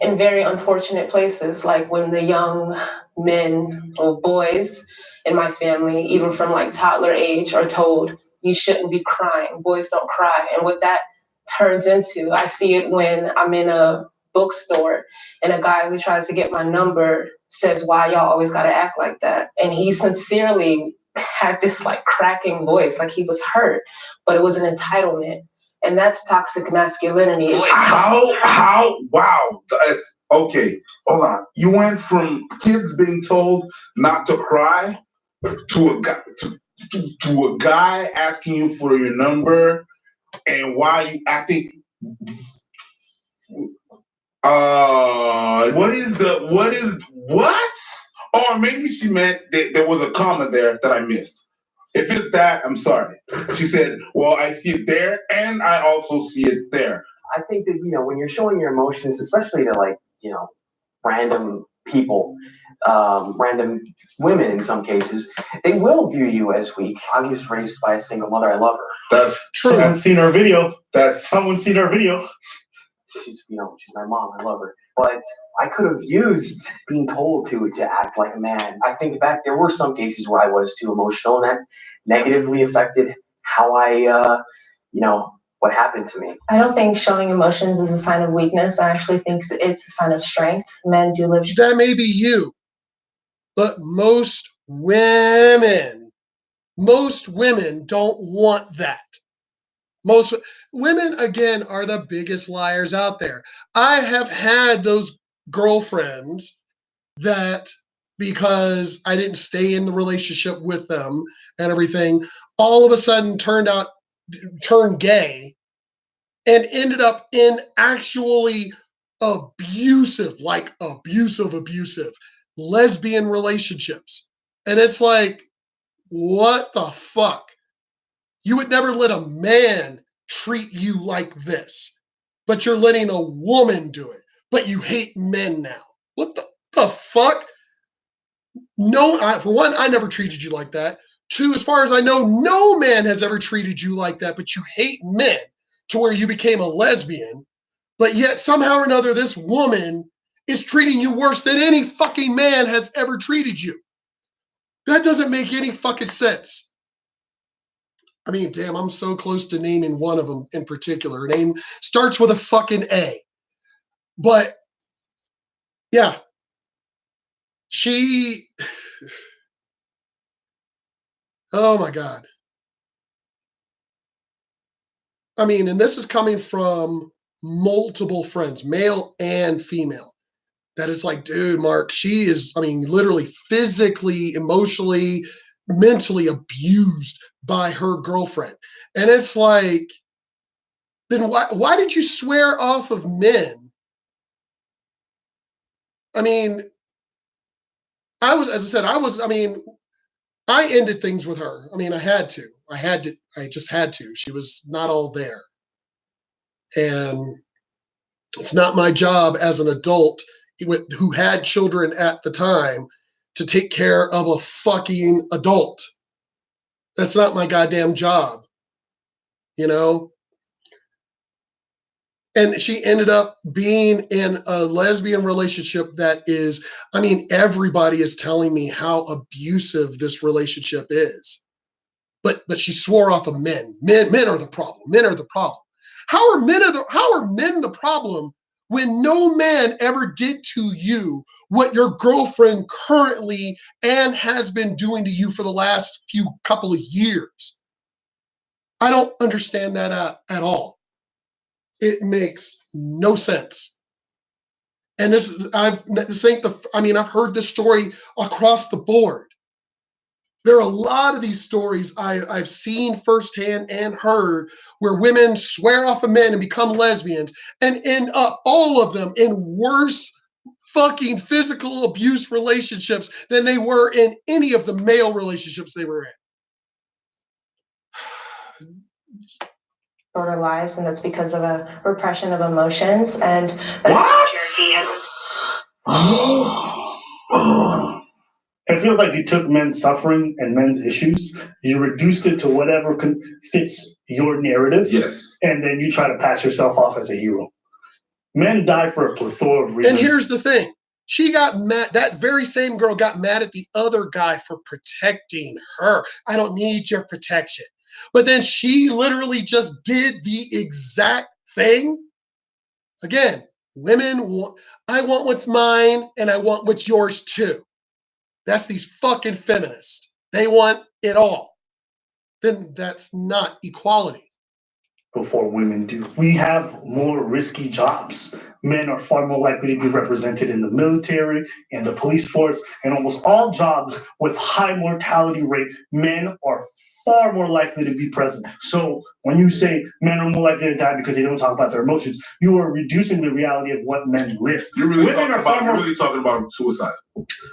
in very unfortunate places, like when the young men or boys in my family, even from like toddler age, are told you shouldn't be crying. Boys don't cry. And what that turns into, I see it when I'm in a bookstore and a guy who tries to get my number says, "Why y'all always gotta act like that?" And he sincerely had this like cracking voice, like he was hurt, but it was an entitlement. And that's toxic masculinity. Wow. Okay, hold on. You went from kids being told not to cry to a guy to a guy asking you for your number, and why you acting. What? Or maybe she meant that there was a comma there that I missed. If it's that, I'm sorry. She said, well, I see it there, and I also see it there. I think that, when you're showing your emotions, especially to like, random people, random women in some cases, they will view you as weak. I was raised by a single mother. I love her. That's true. Someone's seen our video. Someone's seen our video. She's my mom. I love her. But I could have used being told to act like a man. I think back, there were some cases where I was too emotional, and that negatively affected how I, what happened to me. I don't think showing emotions is a sign of weakness. I actually think it's a sign of strength. Men do live. That may be you, but most women don't want that. Most women, again, are the biggest liars out there. I have had those girlfriends that, because I didn't stay in the relationship with them and everything, all of a sudden turned gay and ended up in actually abusive lesbian relationships. And it's like, what the fuck? You would never let a man treat you like this, but you're letting a woman do it, but you hate men now. What the fuck? No, for one, I never treated you like that. Two, as far as I know, no man has ever treated you like that, but you hate men to where you became a lesbian, but yet somehow or another, this woman is treating you worse than any fucking man has ever treated you. That doesn't make any fucking sense. I mean, damn, I'm so close to naming one of them in particular. Her name starts with a fucking A. But, yeah. Oh my God. I mean, and this is coming from multiple friends, male and female, that it's like, dude, Mark, she is, literally physically, emotionally, mentally abused by her girlfriend. And it's like, then why did you swear off of men? I mean, I ended things with her. I had to. I just had to. She was not all there. And it's not my job as an adult who had children at the time to take care of a fucking adult. That's not my goddamn job, And she ended up being in a lesbian relationship that is, everybody is telling me how abusive this relationship is. But she swore off of men. Men are the problem. Men are the problem. How are men the problem when no man ever did to you what your girlfriend currently and has been doing to you for the last couple of years? I don't understand that at all. It makes no sense. And this ain't the, I mean, I've heard this story across the board. There are a lot of these stories I've seen firsthand and heard where women swear off of men and become lesbians and end up, all of them, in worse fucking physical abuse relationships than they were in any of the male relationships they were in. Shorter lives, and that's because of a repression of emotions. And It feels like you took men's suffering and men's issues, you reduced it to whatever fits your narrative. Yes. And then you try to pass yourself off as a hero. Men die for a plethora of reasons. And here's the thing. She got mad. That very same girl got mad at the other guy for protecting her. I don't need your protection. But then she literally just did the exact thing. Again, women, I want what's mine and I want what's yours too. That's these fucking feminists. They want it all. Then that's not equality. Before women do. We have more risky jobs. Men are far more likely to be represented in the military and the police force, and almost all jobs with high mortality rate, men are far more likely to be present. So when you say men are more likely to die because they don't talk about their emotions, you are reducing the reality of what men live. You're really talking about suicide.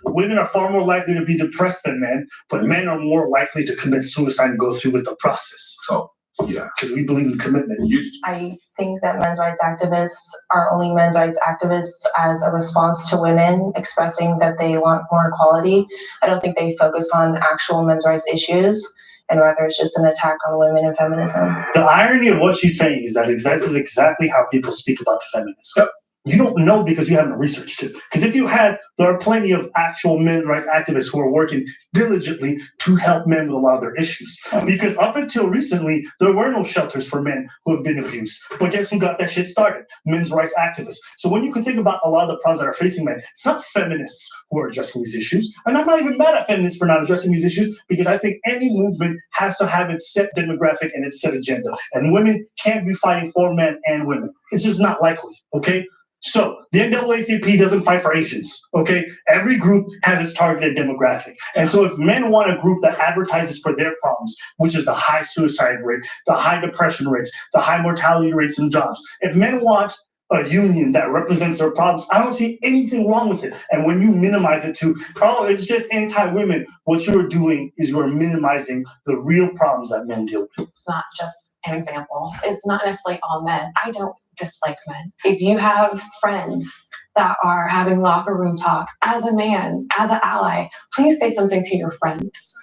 Women are far more likely to be depressed than men, but men are more likely to commit suicide and go through with the process. So, yeah. Because we believe in commitment. I think that men's rights activists are only men's rights activists as a response to women expressing that they want more equality. I don't think they focus on actual men's rights issues, and rather it's just an attack on women and feminism. The irony of what she's saying is that that is exactly how people speak about feminism. You don't know because you haven't researched it. Because if you had, there are plenty of actual men's rights activists who are working diligently to help men with a lot of their issues. Because up until recently, there were no shelters for men who have been abused. But guess who got that shit started? Men's rights activists. So when you can think about a lot of the problems that are facing men, it's not feminists who are addressing these issues. And I'm not even mad at feminists for not addressing these issues, because I think any movement has to have its set demographic and its set agenda. And women can't be fighting for men and women. It's just not likely, okay? So the NAACP doesn't fight for Asians, okay? Every group has its targeted demographic. And so if men want a group that advertises for their problems, which is the high suicide rate, the high depression rates, the high mortality rates in jobs, if men want a union that represents their problems, I don't see anything wrong with it. And when you minimize it to, oh, it's just anti-women, what you're doing is you're minimizing the real problems that men deal with. It's not just an example. It's not necessarily all men. I don't dislike men. If you have friends that are having locker room talk, as a man, as an ally, please say something to your friends.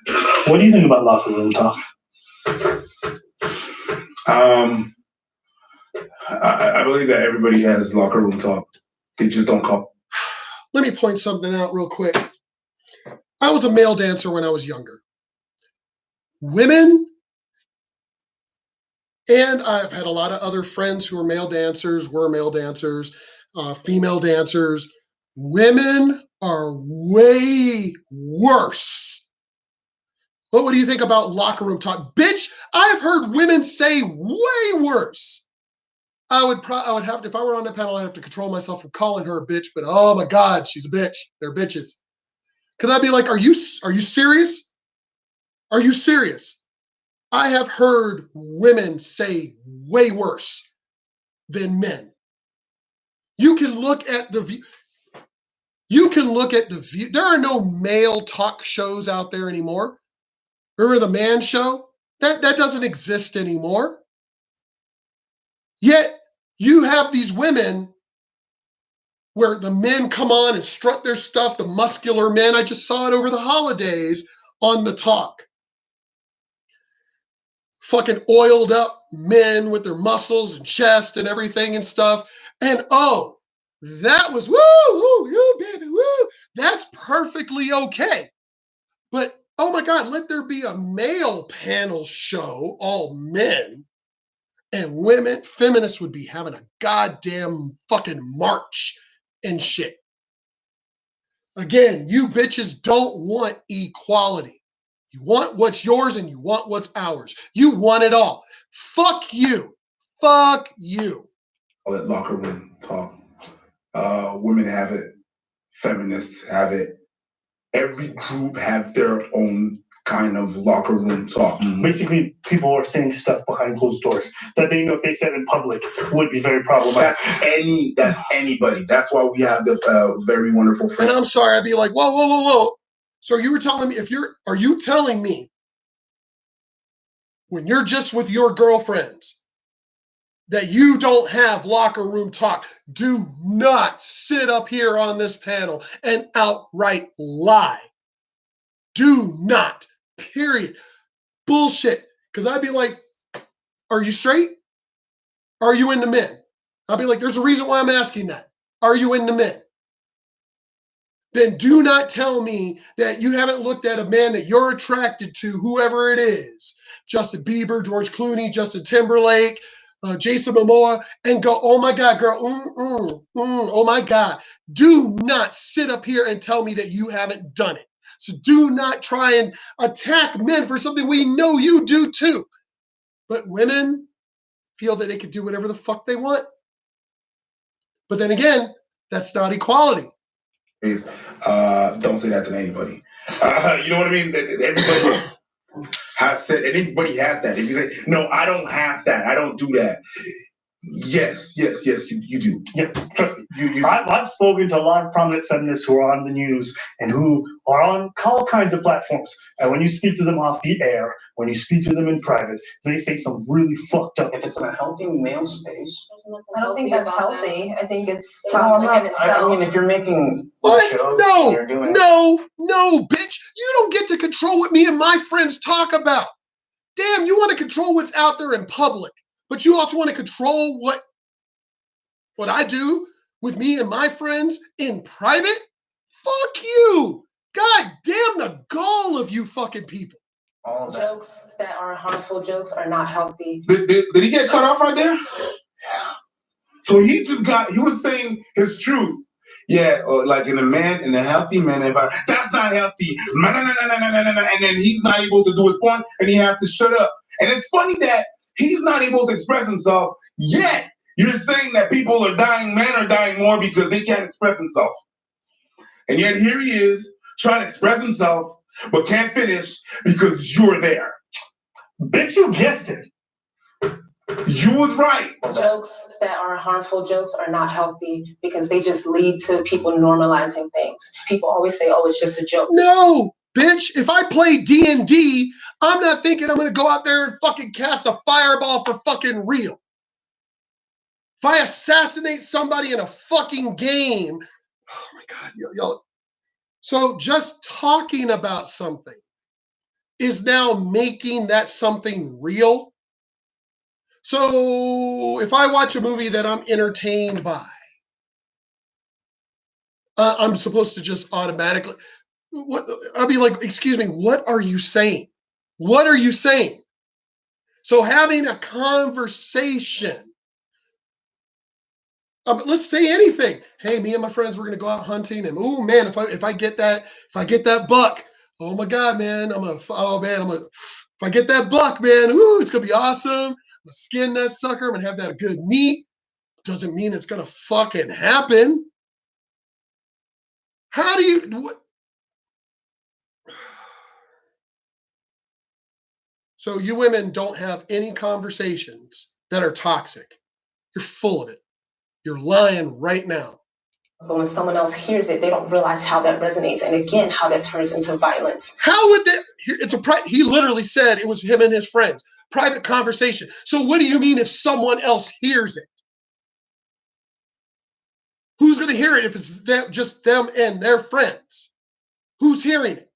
What do you think about locker room talk? I believe that everybody has locker room talk. They just don't call. Let me point something out real quick. I was a male dancer when I was younger. Women, and I've had a lot of other friends who were male dancers, female dancers. Women are way worse. But what do you think about locker room talk? Bitch, I've heard women say way worse. I would have to, if I were on that panel, I'd have to control myself from calling her a bitch, but oh my God, she's a bitch. They're bitches. Because I'd be like, are you serious? Are you serious? I have heard women say way worse than men. You can look at the view. There are no male talk shows out there anymore. Remember the Man Show? That doesn't exist anymore. Yet you have these women where the men come on and strut their stuff, the muscular men. I just saw it over the holidays on the talk. Fucking oiled up men with their muscles and chest and everything and stuff. And oh, that was woo, you baby, woo. That's perfectly okay. But oh my God, let there be a male panel show, all men, and women. Feminists would be having a goddamn fucking march and shit. Again, you bitches don't want equality. You want what's yours and you want what's ours. You want it all. Fuck you. Fuck you. All that locker room talk. women have it, feminists have it. Every group have their own kind of locker room talk. Basically, people are saying stuff behind closed doors that they know if they said in public would be very problematic. That's anybody. That's why we have the very wonderful friend. And I'm sorry, I'd be like, whoa, whoa, whoa, whoa. So you were telling me are you telling me when you're just with your girlfriends that you don't have locker room talk? Do not sit up here on this panel and outright lie. Do not, period. Bullshit. Because I'd be like, are you straight? Are you into men? I'll be like, there's a reason why I'm asking that. Are you into men? Then do not tell me that you haven't looked at a man that you're attracted to, whoever it is, Justin Bieber, George Clooney, Justin Timberlake, Jason Momoa, and go, oh my God, girl, oh my God. Do not sit up here and tell me that you haven't done it. So do not try and attack men for something we know you do too. But women feel that they can do whatever the fuck they want. But then again, that's not equality. Don't say that to anybody. You know what I mean? Everybody has said, and everybody has that. If you say, no, I don't have that, I don't do that. Yes, you do. Yeah, trust me. I've spoken to a lot of prominent feminists who are on the news and who are on all kinds of platforms. And when you speak to them off the air, when you speak to them in private, they say some really fucked up. If it's in a healthy male space, I don't think that's healthy. I think it's No, toxic in itself. I mean, if you're making What? jokes, No, you're doing no, bitch. You don't get to control what me and my friends talk about. Damn, you want to control what's out there in public, but you also want to control what I do with me and my friends in private? Fuck you. God damn the gall of you fucking people. Jokes that are harmful jokes are not healthy. Did he get cut off right there? Yeah. So he was saying his truth. Yeah, like in a healthy man, that's not healthy. No, and then he's not able to do his point, and he has to shut up. And it's funny that he's not able to express himself yet. You're saying that people are dying, men are dying more because they can't express themselves. And yet here he is trying to express himself, but can't finish because you're there. Bitch, you guessed it. You was right. Jokes that are harmful jokes are not healthy because they just lead to people normalizing things. People always say, oh, it's just a joke. No, bitch. If I play D&D, I'm not thinking I'm going to go out there and fucking cast a fireball for fucking real. If I assassinate somebody in a fucking game, oh my God, y'all. So just talking about something is now making that something real. So if I watch a movie that I'm entertained by, I'm supposed to just automatically, I'll be like, excuse me, what are you saying? What are you saying? So having a conversation, let's say anything. Hey, me and my friends, we're gonna go out hunting, and oh man, if I get that buck, oh my God, man, if I get that buck, man, ooh, it's gonna be awesome. I'm gonna skin that sucker. I'm gonna have that good meat. Doesn't mean it's gonna fucking happen. How do you? What? So you women don't have any conversations that are toxic. You're full of it. You're lying right now. But when someone else hears it, they don't realize how that resonates, and again, how that turns into violence. How would that? He literally said it was him and his friends. Private conversation. So what do you mean if someone else hears it? Who's going to hear it if it's just them and their friends? Who's hearing it?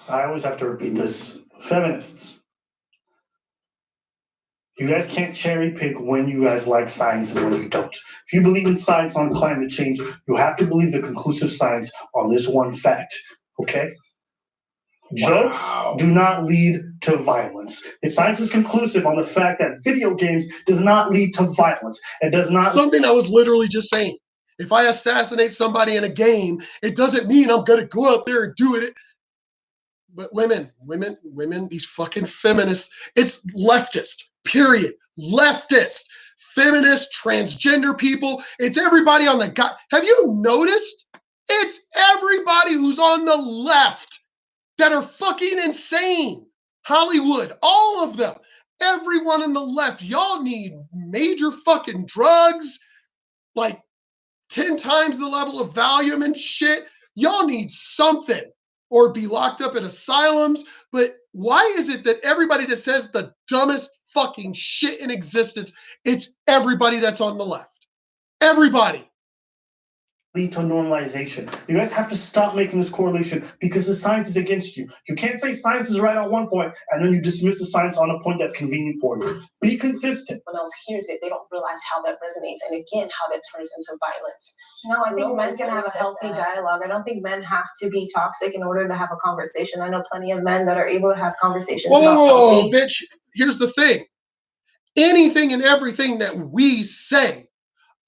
I always have to repeat this. Feminists, you guys can't cherry pick when you guys like science and when you don't. If you believe in science on climate change, you have to believe the conclusive science on this one fact, okay? Jokes do not lead to violence. If science is conclusive on the fact that video games does not lead to violence, it does not. Something I was literally just saying. If I assassinate somebody in a game, it doesn't mean I'm going to go out there and do it. But women, these fucking feminists, it's leftist, period. Leftist. feminists, transgender people. It's everybody on the god. Have you noticed? It's everybody who's on the left that are fucking insane. Hollywood, all of them. Everyone on the left. Y'all need major fucking drugs, like 10 times the level of Valium and shit. Y'all need something, or be locked up in asylums. But why is it that everybody that says the dumbest fucking shit in existence, it's everybody that's on the left? Everybody. Lead to normalization. You guys have to stop making this correlation because the science is against you. You can't say science is right on one point and then you dismiss the science on a point that's convenient for you. Be consistent. When else hears it, they don't realize how that resonates, and again, how that turns into violence. No, I think men can have a said healthy that. dialogue. I don't think men have to be toxic in order to have a conversation. I know plenty of men that are able to have conversations about Whoa, healthy. bitch. Here's the thing. Anything and everything that we say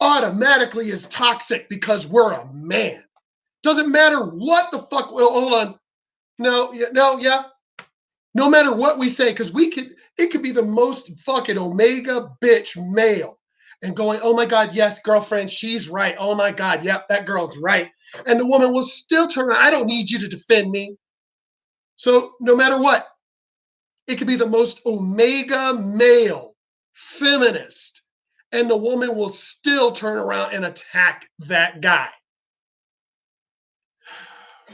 automatically is toxic because we're a man. Doesn't matter what the fuck. Well, hold on. No, yeah. No matter what we say, because it could be the most fucking omega bitch male and going, oh my God, yes, girlfriend, she's right. Oh my God, yep, that girl's right. And the woman will still turn around. I don't need you to defend me. So no matter what, it could be the most omega male feminist, and the woman will still turn around and attack that guy.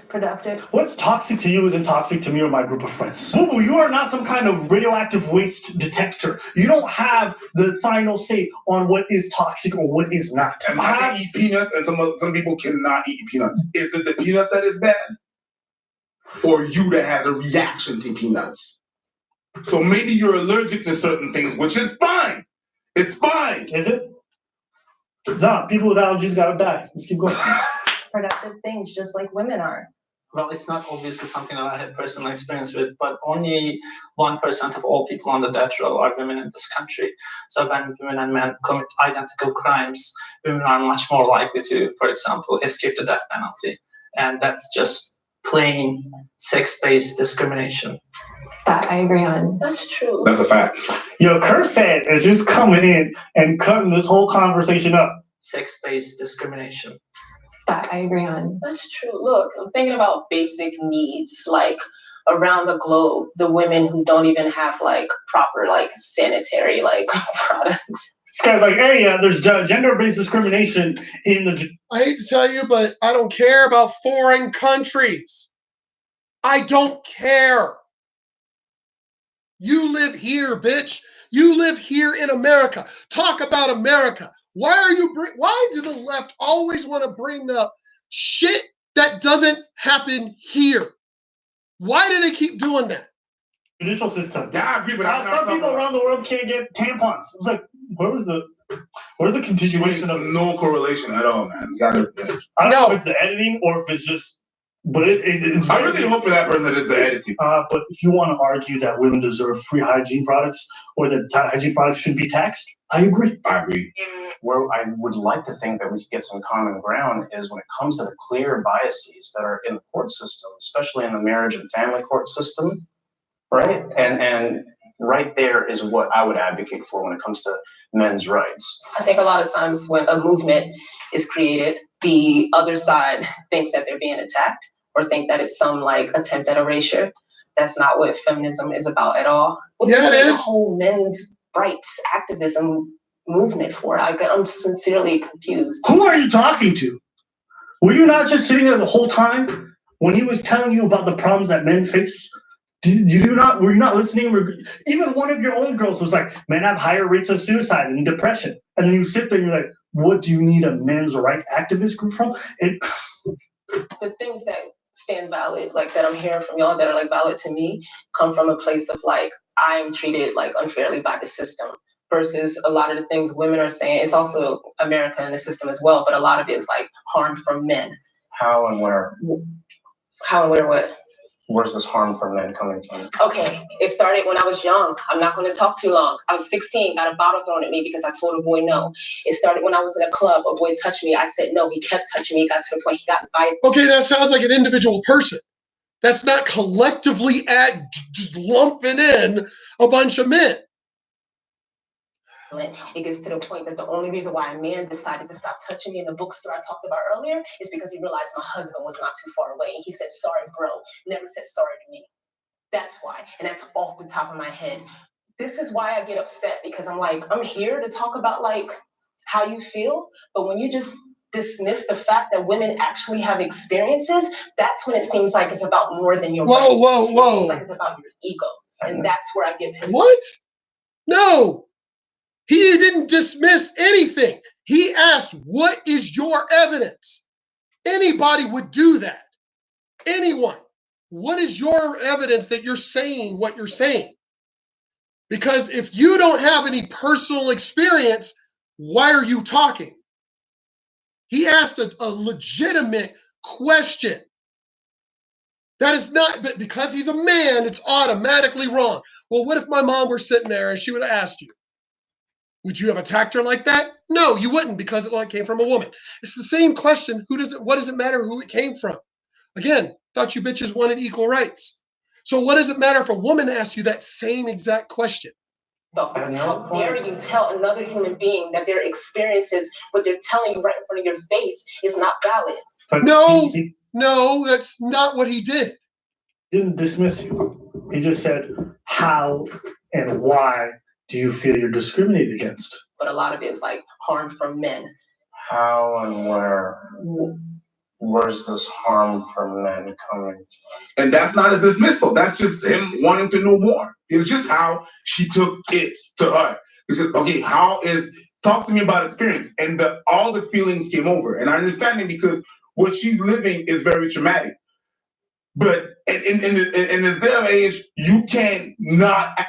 Productive. What's toxic to you isn't toxic to me or my group of friends. Boo-boo, you are not some kind of radioactive waste detector. You don't have the final say on what is toxic or what is not. And I can eat peanuts, and some people cannot eat peanuts. Is it the peanuts that is bad, or you that has a reaction to peanuts? So maybe you're allergic to certain things, which is fine. It's fine. Is it? Nah, people with allergies gotta die. Let's keep going. Productive things, just like women are. Well, it's not obviously something that I had personal experience with, but only 1% of all people on the death row are women in this country. So when women and men commit identical crimes, women are much more likely to, for example, escape the death penalty. And that's just plain sex-based discrimination. That I agree on. That's true. That's a fact. Yo, Cursed is just coming in and cutting this whole conversation up. Sex-based discrimination. That I agree on. That's true. Look, I'm thinking about basic needs, like around the globe, the women who don't even have like proper like sanitary like products. This guy's like, hey, there's gender-based discrimination in the... I hate to tell you, but I don't care about foreign countries. I don't care. You live here, bitch. You live here in America. Talk about America. Why do the left always want to bring up shit that doesn't happen here? Why do they keep doing that? Judicial system. Yeah, I agree, but some people around the world can't get tampons. It's like, where's the continuation of no correlation at all, man? You gotta. I don't know if it's the editing or if it's just, but it's. I really hope for that person that it's the editing. But if you want to argue that women deserve free hygiene products or that hygiene products should be taxed, I agree. I agree. Where I would like to think that we could get some common ground is when it comes to the clear biases that are in the court system, especially in the marriage and family court system, right? And right there is what I would advocate for when it comes to men's rights. I think a lot of times when a movement is created, the other side thinks that they're being attacked or think that it's some like attempt at erasure. That's not what feminism is about at all. What's the whole men's rights activism movement for? I'm sincerely confused. Who are you talking to? Were you not just sitting there the whole time when he was telling you about the problems that men face? Were you not listening? Even one of your own girls was like, men have higher rates of suicide and depression. And then you sit there and you're like, what do you need a men's right activist group from? The things that stand valid, like that I'm hearing from y'all that are like valid to me, come from a place of like, I'm treated like unfairly by the system. Versus a lot of the things women are saying, it's also America in the system as well, but a lot of it is like harm from men. How and where? How and where what? Where's this harm from men coming from? Okay, it started when I was young. I'm not going to talk too long. I was 16, got a bottle thrown at me because I told a boy no. It started when I was in a club. A boy touched me. I said no. He kept touching me. Got to the point he got violent. Okay, that sounds like an individual person. That's not collectively just lumping in a bunch of men. It gets to the point that the only reason why a man decided to stop touching me in the bookstore I talked about earlier is because he realized my husband was not too far away. And he said, sorry, bro. Never said sorry to me. That's why. And that's off the top of my head. This is why I get upset, because I'm like, I'm here to talk about like how you feel. But when you just dismiss the fact that women actually have experiences, that's when it seems like it's about more than your Whoa, rights. whoa, whoa. It seems like it's about your ego. And that's where I get pissed. What? No. He didn't dismiss anything. He asked, what is your evidence? Anybody would do that. Anyone. What is your evidence that you're saying what you're saying? Because if you don't have any personal experience, why are you talking? He asked a legitimate question. That is not, but because he's a man, it's automatically wrong. Well, what if my mom were sitting there and she would have asked you? Would you have attacked her like that? No, you wouldn't, because it came from a woman. It's the same question. What does it matter who it came from? Again, thought you bitches wanted equal rights. So what does it matter if a woman asks you that same exact question? How dare you tell another human being that their experiences, what they're telling you right in front of your face, is not valid? But no, he no, that's not what he did. didn't dismiss you. He just said, how and why do you feel you're discriminated against? But a lot of it is like harm from men. How and where's this harm from men coming from? And that's not a dismissal. That's just him wanting to know more. It's just how she took it to her. He said, okay, talk to me about experience. And all the feelings came over. And I understand it because what she's living is very traumatic. But in this day and age, you can't not.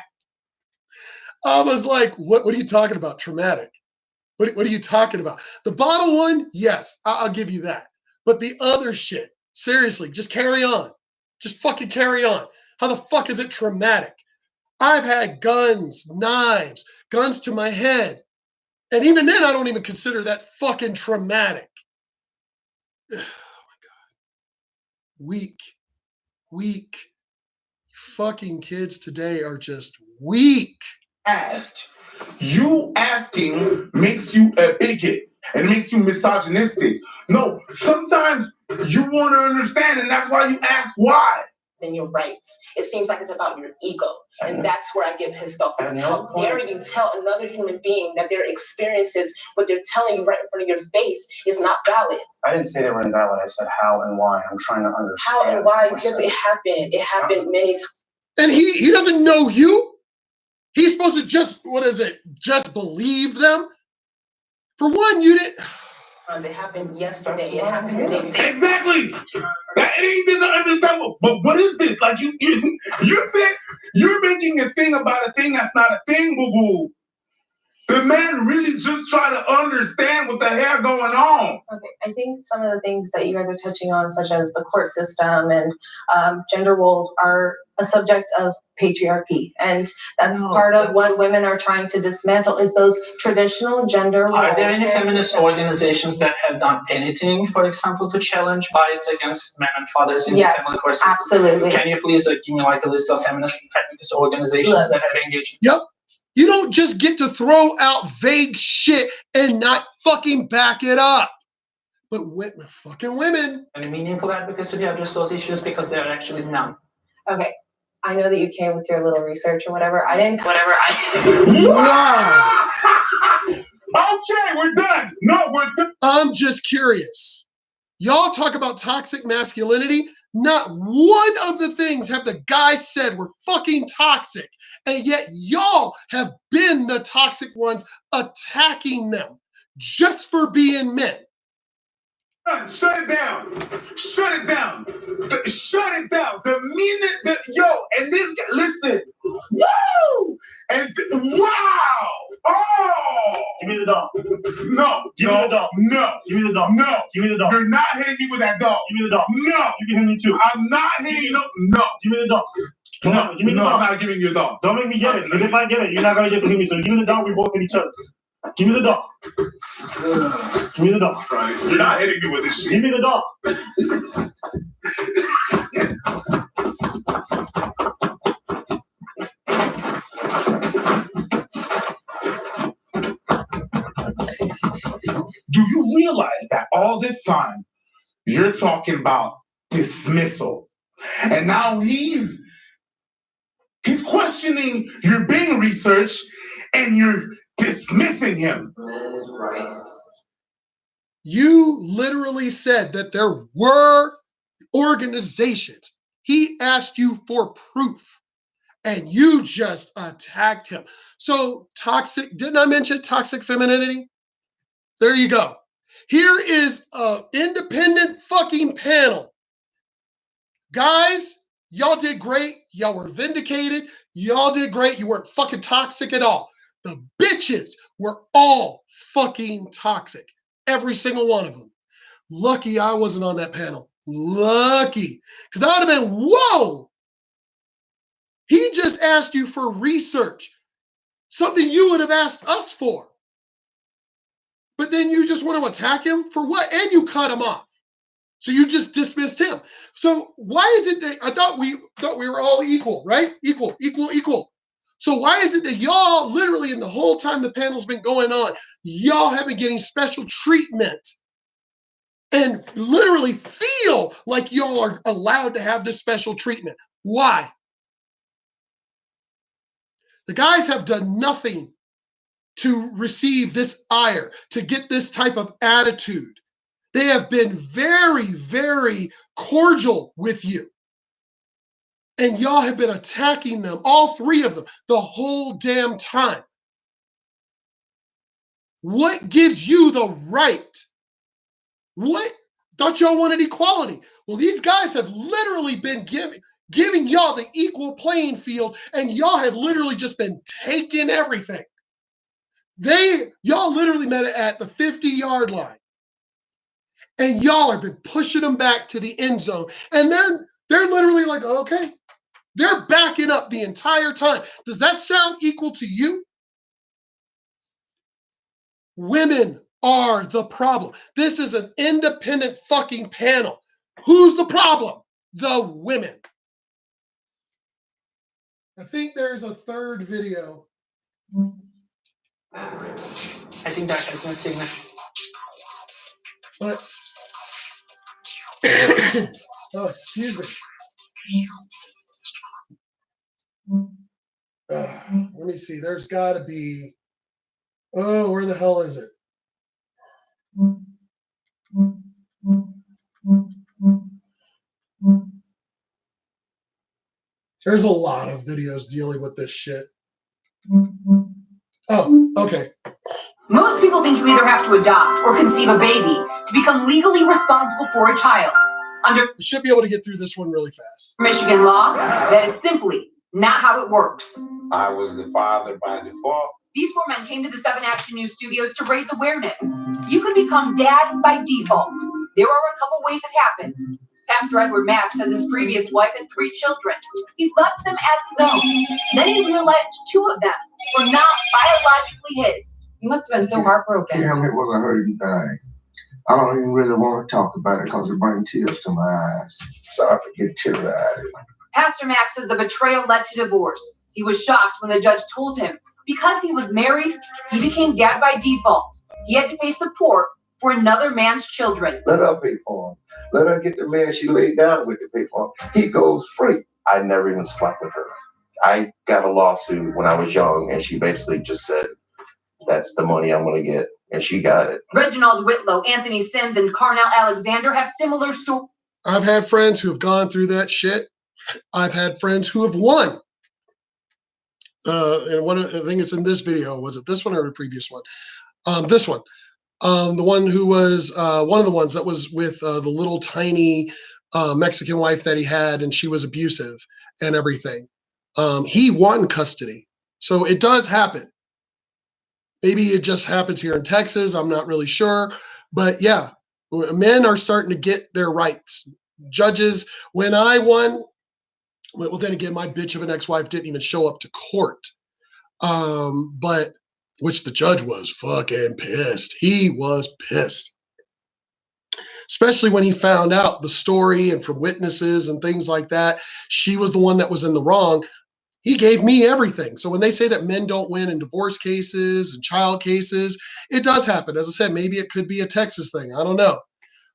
I was like, what are you talking about? Traumatic. What are you talking about? The bottom one, yes, I'll give you that. But the other shit, seriously, just carry on. Just fucking carry on. How the fuck is it traumatic? I've had guns, knives, guns to my head. And even then, I don't even consider that fucking traumatic. Oh my God. Weak. Fucking kids today are just weak. You asking makes you a bigot and makes you misogynistic. No, sometimes you want to understand, and that's why you ask why. Than your rights. It seems like it's about your ego. And that's where I get pissed off. How dare you tell another human being that their experiences, what they're telling you right in front of your face, is not valid? I didn't say they were invalid. I said how and why. I'm trying to understand. How and why? Because it happened. It happened many times. And he doesn't know you. He's supposed to just believe them? For one, you didn't. It happened yesterday. It happened the day before. Exactly. He doesn't understand. But what is this? Like you said, you're making a thing about a thing that's not a thing, boo boo. The man really just try to understand what the hell going on. Okay, I think some of the things that you guys are touching on, such as the court system and gender roles, are a subject of patriarchy, and that's part of what women are trying to dismantle, is those traditional gender roles. Are there any feminist organizations that have done anything, for example, to challenge bias against men and fathers in the family court system? Absolutely. Can you please give me like a list of feminist advocacy organizations that have engaged? Yep. You don't just get to throw out vague shit and not fucking back it up. But fucking women. Any meaningful advocacy to address those issues, because there are actually none. Okay. I know that you came with your little research or whatever. Wow. Okay, we're done. No, we're done. I'm just curious. Y'all talk about toxic masculinity. Not one of the things have the guys said were fucking toxic. And yet y'all have been the toxic ones attacking them just for being men. Shut it down. Shut it down. Shut it down. The minute that, and this, listen. Woo! And wow! Oh! Give me the dog. No. Give me the dog. No. Give me the dog. No. Give me the dog. You're not hitting me with that dog. Give me the dog. No. You can hit me too. I'm not hitting you. No. Give me the dog. Come on, give me the dog. I'm not giving you a dog. Don't make me get it. Because if I get it, you're not going to get to hit me. So give me the dog, we both hit each other. Give me the dog. Give me the dog. You're not hitting me with this shit. Give me the dog. this time, you're talking about dismissal. And now he's questioning your Bing research and you're dismissing him. You literally said that there were organizations. He asked you for proof and you just attacked him. So toxic, didn't I mention toxic femininity? There you go. Here is an independent fucking panel. Guys, y'all did great. Y'all were vindicated. Y'all did great. You weren't fucking toxic at all. The bitches were all fucking toxic. Every single one of them. Lucky I wasn't on that panel. Lucky. Because I would have been, whoa. He just asked you for research. Something you would have asked us for. But then you just want to attack him for what? And you cut him off. So you just dismissed him. So why is it that I thought we were all equal, right? Equal. So why is it that y'all literally in the whole time the panel's been going on, y'all have been getting special treatment and literally feel like y'all are allowed to have this special treatment? Why? The guys have done nothing to receive this ire, to get this type of attitude. They have been very, very cordial with you. And y'all have been attacking them, all three of them, the whole damn time. What gives you the right? What? Thought y'all wanted equality. Well, these guys have literally been giving y'all the equal playing field, and y'all have literally just been taking everything. Y'all literally met it at the 50-yard line. And y'all have been pushing them back to the end zone. And they're literally like, okay. They're backing up the entire time. Does that sound equal to you? Women are the problem. This is an independent fucking panel. Who's the problem? The women. I think there's a third video. I think that has been signal. But oh, excuse me. Let me see. There's got to be. Oh, where the hell is it? There's a lot of videos dealing with this shit. Oh, okay. Most people think you either have to adopt or conceive a baby to become legally responsible for a child. Under We should be able to get through this one really fast. Michigan law, that is simply not how it works. I was the father by default. These four men came to the 7 Action News studios to raise awareness. You can become dad by default. There are a couple ways it happens. Pastor Edward Mack says his previous wife had 3 children. He left them as his own. Then he realized 2 of them were not biologically his. He must have been so heartbroken. Damn, it was a hurting thing. I don't even really want to talk about it because it brings tears to my eyes. So I get teary-eyed. Pastor Mack says the betrayal led to divorce. He was shocked when the judge told him because he was married, he became dad by default. He had to pay support for another man's children. Let her pay for him. Let her get the man she laid down with to pay for him. He goes free. I never even slept with her. I got a lawsuit when I was young, and she basically just said, that's the money I'm going to get. And she got it. Reginald Whitlow, Anthony Sims, and Carnell Alexander have similar stories. I've had friends who have gone through that shit. I've had friends who have won. And one, I think it's in this video. Was it this one or the previous one? This one. The one who was one of the ones that was with the little tiny Mexican wife that he had, and she was abusive and everything. He won custody. So it does happen. Maybe it just happens here in Texas. I'm not really sure. But yeah, men are starting to get their rights. Judges, when I won, well, then again, my bitch of an ex-wife didn't even show up to court. But which the judge was fucking pissed. He was pissed. Especially when he found out the story and from witnesses and things like that. She was the one that was in the wrong. He gave me everything. So when they say that men don't win in divorce cases and child cases, it does happen. As I said, maybe it could be a Texas thing. I don't know.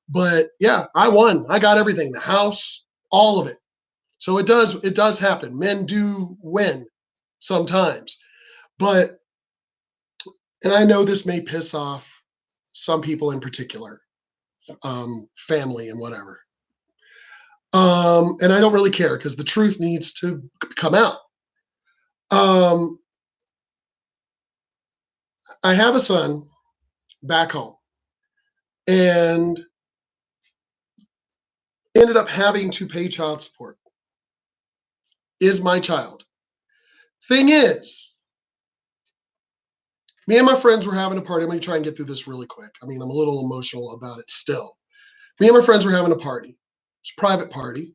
But yeah, I won. I got everything, the house, all of it. So it does happen. Men do win sometimes. But, and I know this may piss off some people in particular, family and whatever. And I don't really care because the truth needs to come out. I have a son back home and ended up having to pay child support. Is my child. Thing is, me and my friends were having a party. I'm going to try and get through this really quick. I mean, I'm a little emotional about it still. Me and my friends were having a party. It's a private party.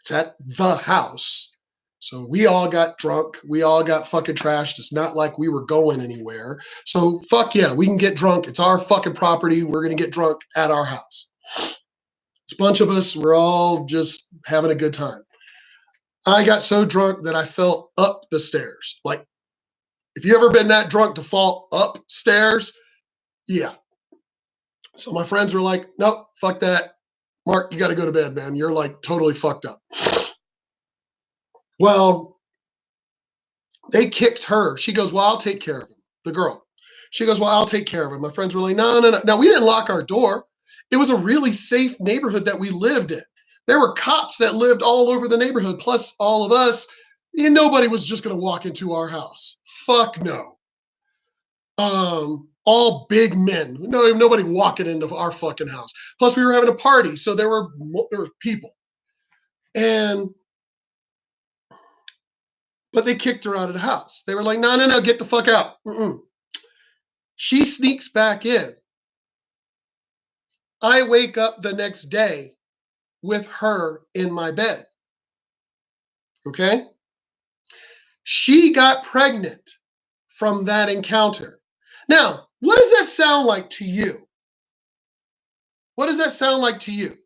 It's at the house. So we all got drunk. We all got fucking trashed. It's not like we were going anywhere. So fuck yeah, we can get drunk. It's our fucking property. We're going to get drunk at our house. It's a bunch of us. We're all just having a good time. I got so drunk that I fell up the stairs. Like, if you ever been that drunk to fall upstairs, yeah. So my friends were like, nope, fuck that. Mark, you got to go to bed, man. You're like totally fucked up. Well, they kicked her. She goes, well, I'll take care of him, the girl. She goes, well, I'll take care of him. My friends were like, no. Now, we didn't lock our door. It was a really safe neighborhood that we lived in. There were cops that lived all over the neighborhood, plus all of us. Nobody was just going to walk into our house. Fuck no. All big men. No, nobody walking into our fucking house. Plus, we were having a party, so there were people. But they kicked her out of the house. They were like, no, get the fuck out. She sneaks back in. I wake up the next day with her in my bed. Okay? She got pregnant from that encounter. Now, what does that sound like to you? What does that sound like to you?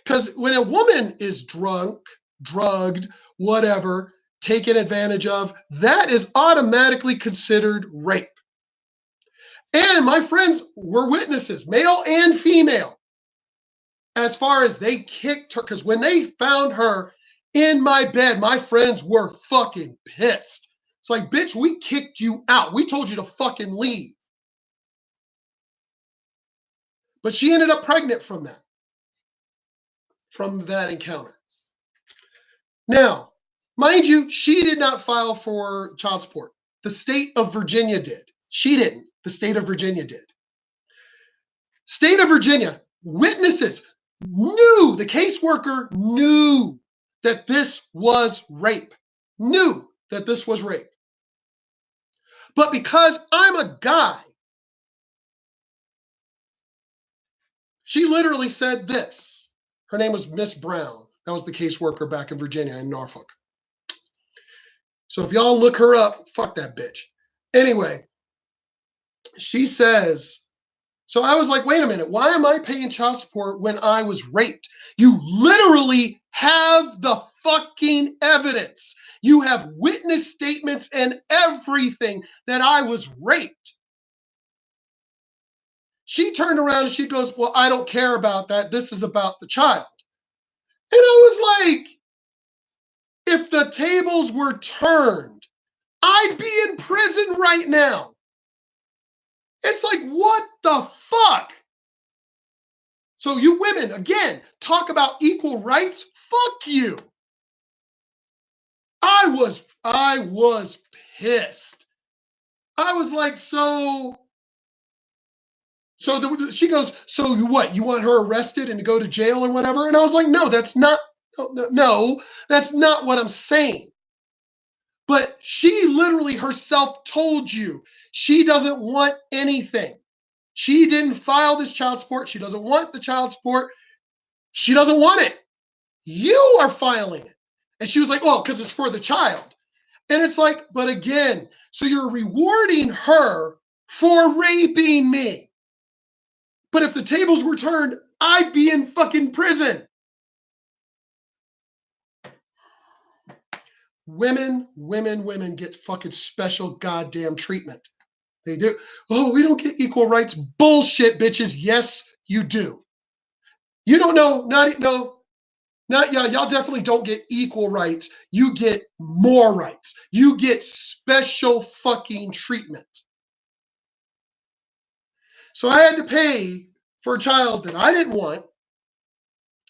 Because when a woman is drunk, drugged, whatever, taken advantage of, that is automatically considered rape. And my friends were witnesses, male and female, as far as they kicked her. Because when they found her in my bed, my friends were fucking pissed. It's like, bitch, we kicked you out. We told you to fucking leave. But she ended up pregnant from that encounter. Now, mind you, she did not file for child support. The state of Virginia did. She didn't. The state of Virginia did. State of Virginia, witnesses knew, the caseworker knew that this was rape. Knew that this was rape. But because I'm a guy, she literally said this. Her name was Miss Brown. That was the caseworker back in Virginia, in Norfolk. So if y'all look her up, fuck that bitch. Anyway, she says, so I was like, wait a minute, why am I paying child support when I was raped? You literally have the fucking evidence. You have witness statements and everything that I was raped. She turned around and she goes, well, I don't care about that. This is about the child. And I was like, if the tables were turned, I'd be in prison right now. It's like, what the fuck? So you women, again, talk about equal rights. Fuck you. I was pissed. I was like, she goes, so what? You want her arrested and to go to jail and whatever? And I was like, no, that's not what I'm saying. But she literally herself told you she doesn't want anything. She didn't file this child support. She doesn't want the child support. She doesn't want it. You are filing it. And she was like, oh, because it's for the child. And it's like, but again, so you're rewarding her for raping me. But if the tables were turned, I'd be in fucking prison. Women get fucking special goddamn treatment. They do. Oh, we don't get equal rights. Bullshit, bitches. Yes, you do. You don't know. Not y'all definitely don't get equal rights. You get more rights. You get special fucking treatment. So I had to pay for a child that I didn't want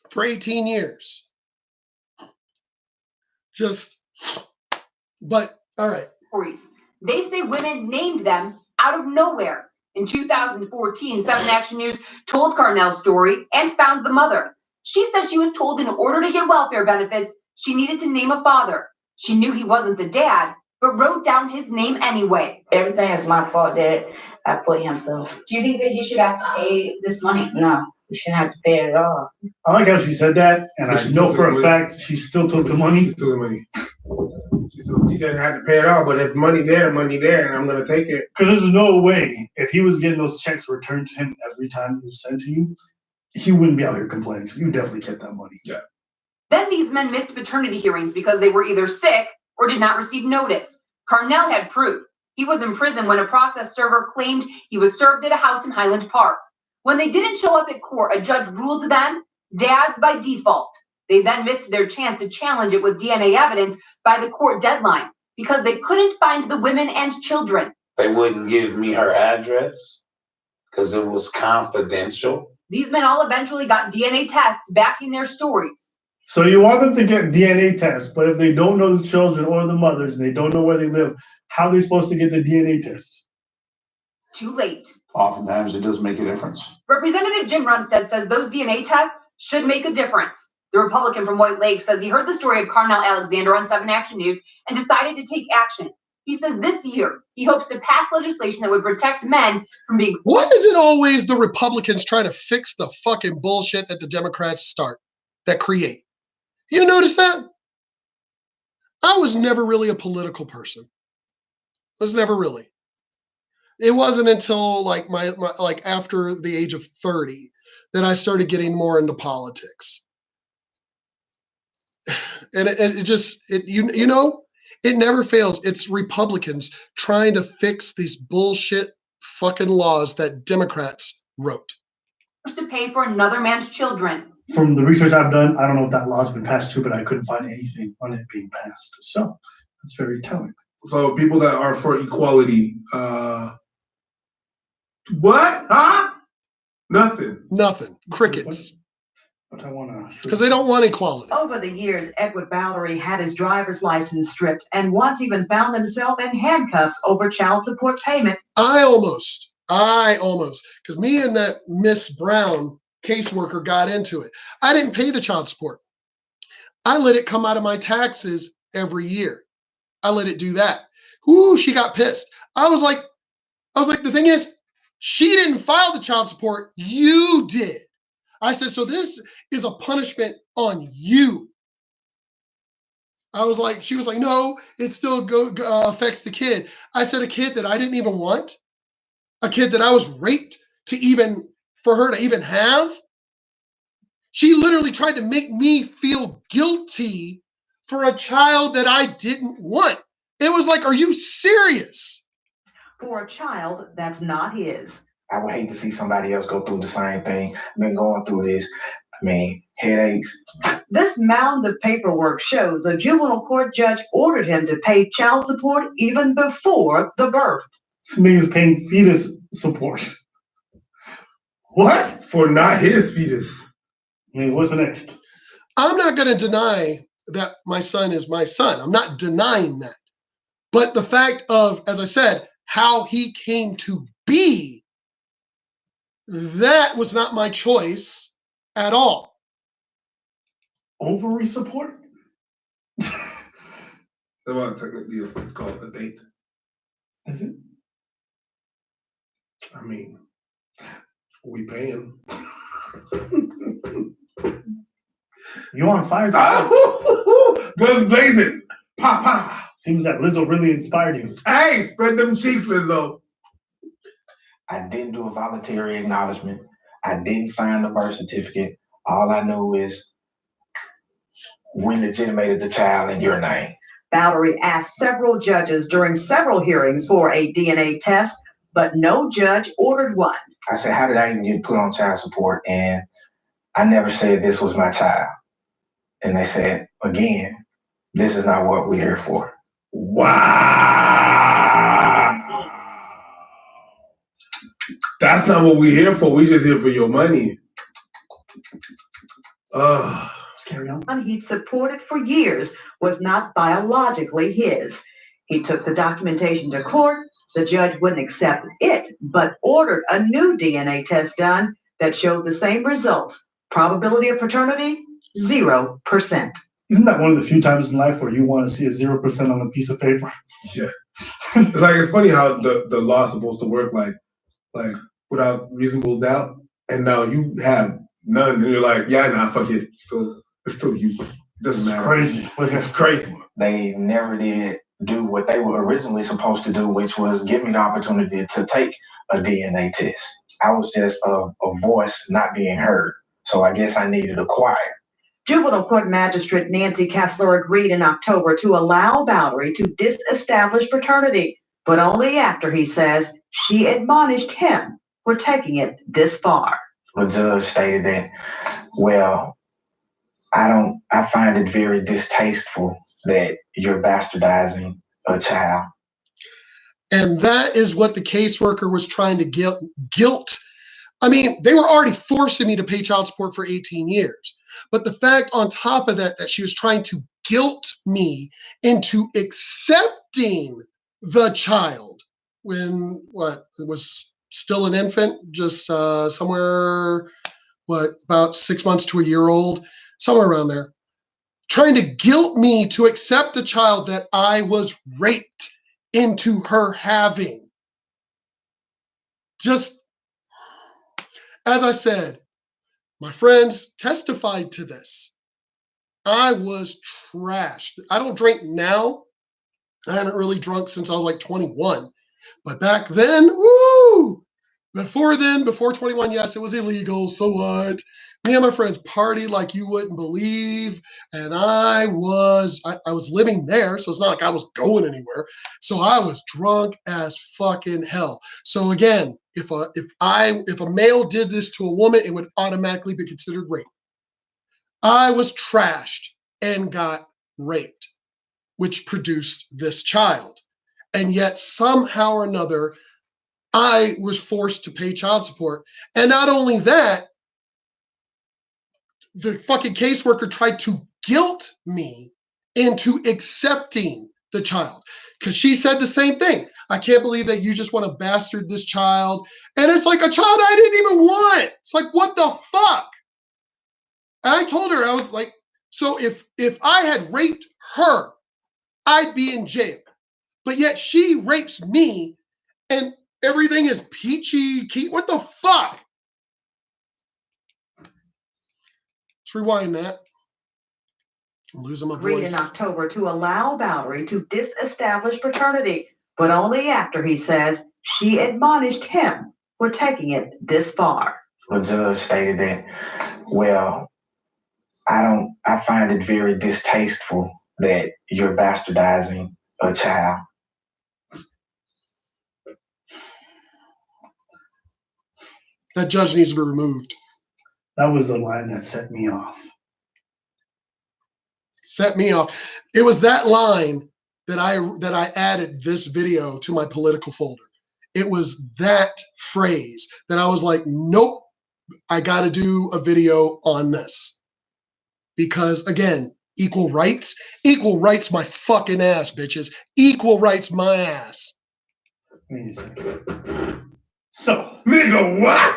for 18 years. But all right. They say women named them out of nowhere. In 2014, 7 Action News told Carnell's story and found the mother. She said she was told in order to get welfare benefits, she needed to name a father. She knew he wasn't the dad, but wrote down his name anyway. Everything is my fault that I put him through. Do you think that he should have to pay this money? No, you shouldn't have to pay it at all. I like how she said that, and I know for a fact she still took the money. She took the money. He doesn't have to pay it all, but if money there, and I'm gonna take it. Because there's no way if he was getting those checks returned to him every time it was sent to you, he wouldn't be out here complaining. So you definitely kept that money. Yeah. Then these men missed paternity hearings because they were either sick or did not receive notice. Carnell had proof. He was in prison when a process server claimed he was served at a house in Highland Park. When they didn't show up at court, a judge ruled them dads by default. They then missed their chance to challenge it with DNA evidence by the court deadline because they couldn't find the women and children. They wouldn't give me her address because it was confidential. These men all eventually got DNA tests backing their stories. So you want them to get DNA tests, but if they don't know the children or the mothers and they don't know where they live, how are they supposed to get the DNA test? Too late. Oftentimes it does make a difference. Representative Jim Runstead says those DNA tests should make a difference. The Republican from White Lake says he heard the story of Carnell Alexander on 7 Action News and decided to take action. He says this year he hopes to pass legislation that would protect men from being. Why is it always the Republicans trying to fix the fucking bullshit that the Democrats create? You notice that? I was never really a political person. Was never really. It wasn't until like my after the age of 30 that I started getting more into politics. And it never fails. It's Republicans trying to fix these bullshit fucking laws that Democrats wrote. To pay for another man's children. From the research I've done, I don't know if that law's been passed too, but I couldn't find anything on it being passed. So that's very telling. So people that are for equality, what? Huh? Nothing. Crickets. But I want to. Because they don't want equality. Over the years, Edward Bowery had his driver's license stripped and once even found himself in handcuffs over child support payment. I almost, because me and that Miss Brown caseworker got into it. I didn't pay the child support. I let it come out of my taxes every year. I let it do that. Ooh, she got pissed. I was like, the thing is, she didn't file the child support. You did. I said, so this is a punishment on you. She was like, no, it still affects the kid. I said, a kid that I didn't even want, a kid that I was raped for her to even have. She literally tried to make me feel guilty for a child that I didn't want. It was like, are you serious? For a child that's not his. I would hate to see somebody else go through the same thing. I've been going through this. Headaches. This mound of paperwork shows a juvenile court judge ordered him to pay child support even before the birth. This nigga's paying fetus support. What? For not his fetus. I mean, what's next? I'm not going to deny that my son is my son. I'm not denying that. But the fact of, as I said, how he came to be, that was not my choice at all. Ovary support? Well, technically, it's called a date. Is it? I mean, we paying. You on fire? Guns blazing. Pa pa. Seems that Lizzo really inspired you. Hey, spread them cheeks, Lizzo. I didn't do a voluntary acknowledgement. I didn't sign the birth certificate. All I know is we legitimated the child in your name. Bowery asked several judges during several hearings for a DNA test, but no judge ordered one. I said, how did I even get put on child support? And I never said this was my child. And they said, again, this is not what we're here for. Wow. That's not what we're here for. We're just here for your money. Let's carry on. He'd supported for years was not biologically his. He took the documentation to court. The judge wouldn't accept it, but ordered a new DNA test done that showed the same results. Probability of paternity, 0%. Isn't that one of the few times in life where you want to see a 0% on a piece of paper? Yeah. It's funny how the law is supposed to work like without reasonable doubt, and now you have none, and you're like, yeah, nah, fuck it. So it's still you. It doesn't matter. Crazy. It's crazy. They never did do what they were originally supposed to do, which was give me the opportunity to take a DNA test. I was just a voice not being heard. So I guess I needed a choir. Juvenile Court Magistrate Nancy Kessler agreed in October to allow Bowery to disestablish paternity, but only after, he says, she admonished him for taking it this far. The judge stated that, well, I find it very distasteful that you're bastardizing a child. And that is what the caseworker was trying to guilt. I mean, they were already forcing me to pay child support for 18 years. But the fact on top of that, that she was trying to guilt me into accepting the child when, it was still an infant, just somewhere, about 6 months to a year old, somewhere around there. Trying to guilt me to accept a child that I was raped into her having. Just, as I said, my friends testified to this. I was trashed. I don't drink now. I haven't really drunk since I was like 21. But back then, woo! Before 21, yes, it was illegal. So what? Me and my friends partied like you wouldn't believe, and I was living there, so it's not like I was going anywhere. So I was drunk as fucking hell. So again, if a male did this to a woman, it would automatically be considered rape. I was trashed and got raped, which produced this child, and yet somehow or another, I was forced to pay child support. And not only that, the fucking caseworker tried to guilt me into accepting the child, because she said the same thing. I can't believe that you just want to bastard this child. And it's like a child I didn't even want. It's like, what the fuck? And I told her, I was like, so if I had raped her, I'd be in jail. But yet she rapes me and everything is peachy. What the fuck? Let's rewind that. I'm losing my Agreed voice. in October to allow Bowery to disestablish paternity, but only after, he says, she admonished him for taking it this far. The judge stated that, well, I find it very distasteful that you're bastardizing a child. That judge needs to be removed. That was the line that set me off. Set me off. It was that line that I added this video to my political folder. It was that phrase that I was like, nope, I got to do a video on this. Because again, equal rights my fucking ass, bitches. Equal rights my ass. Wait a second. So, nigga, what?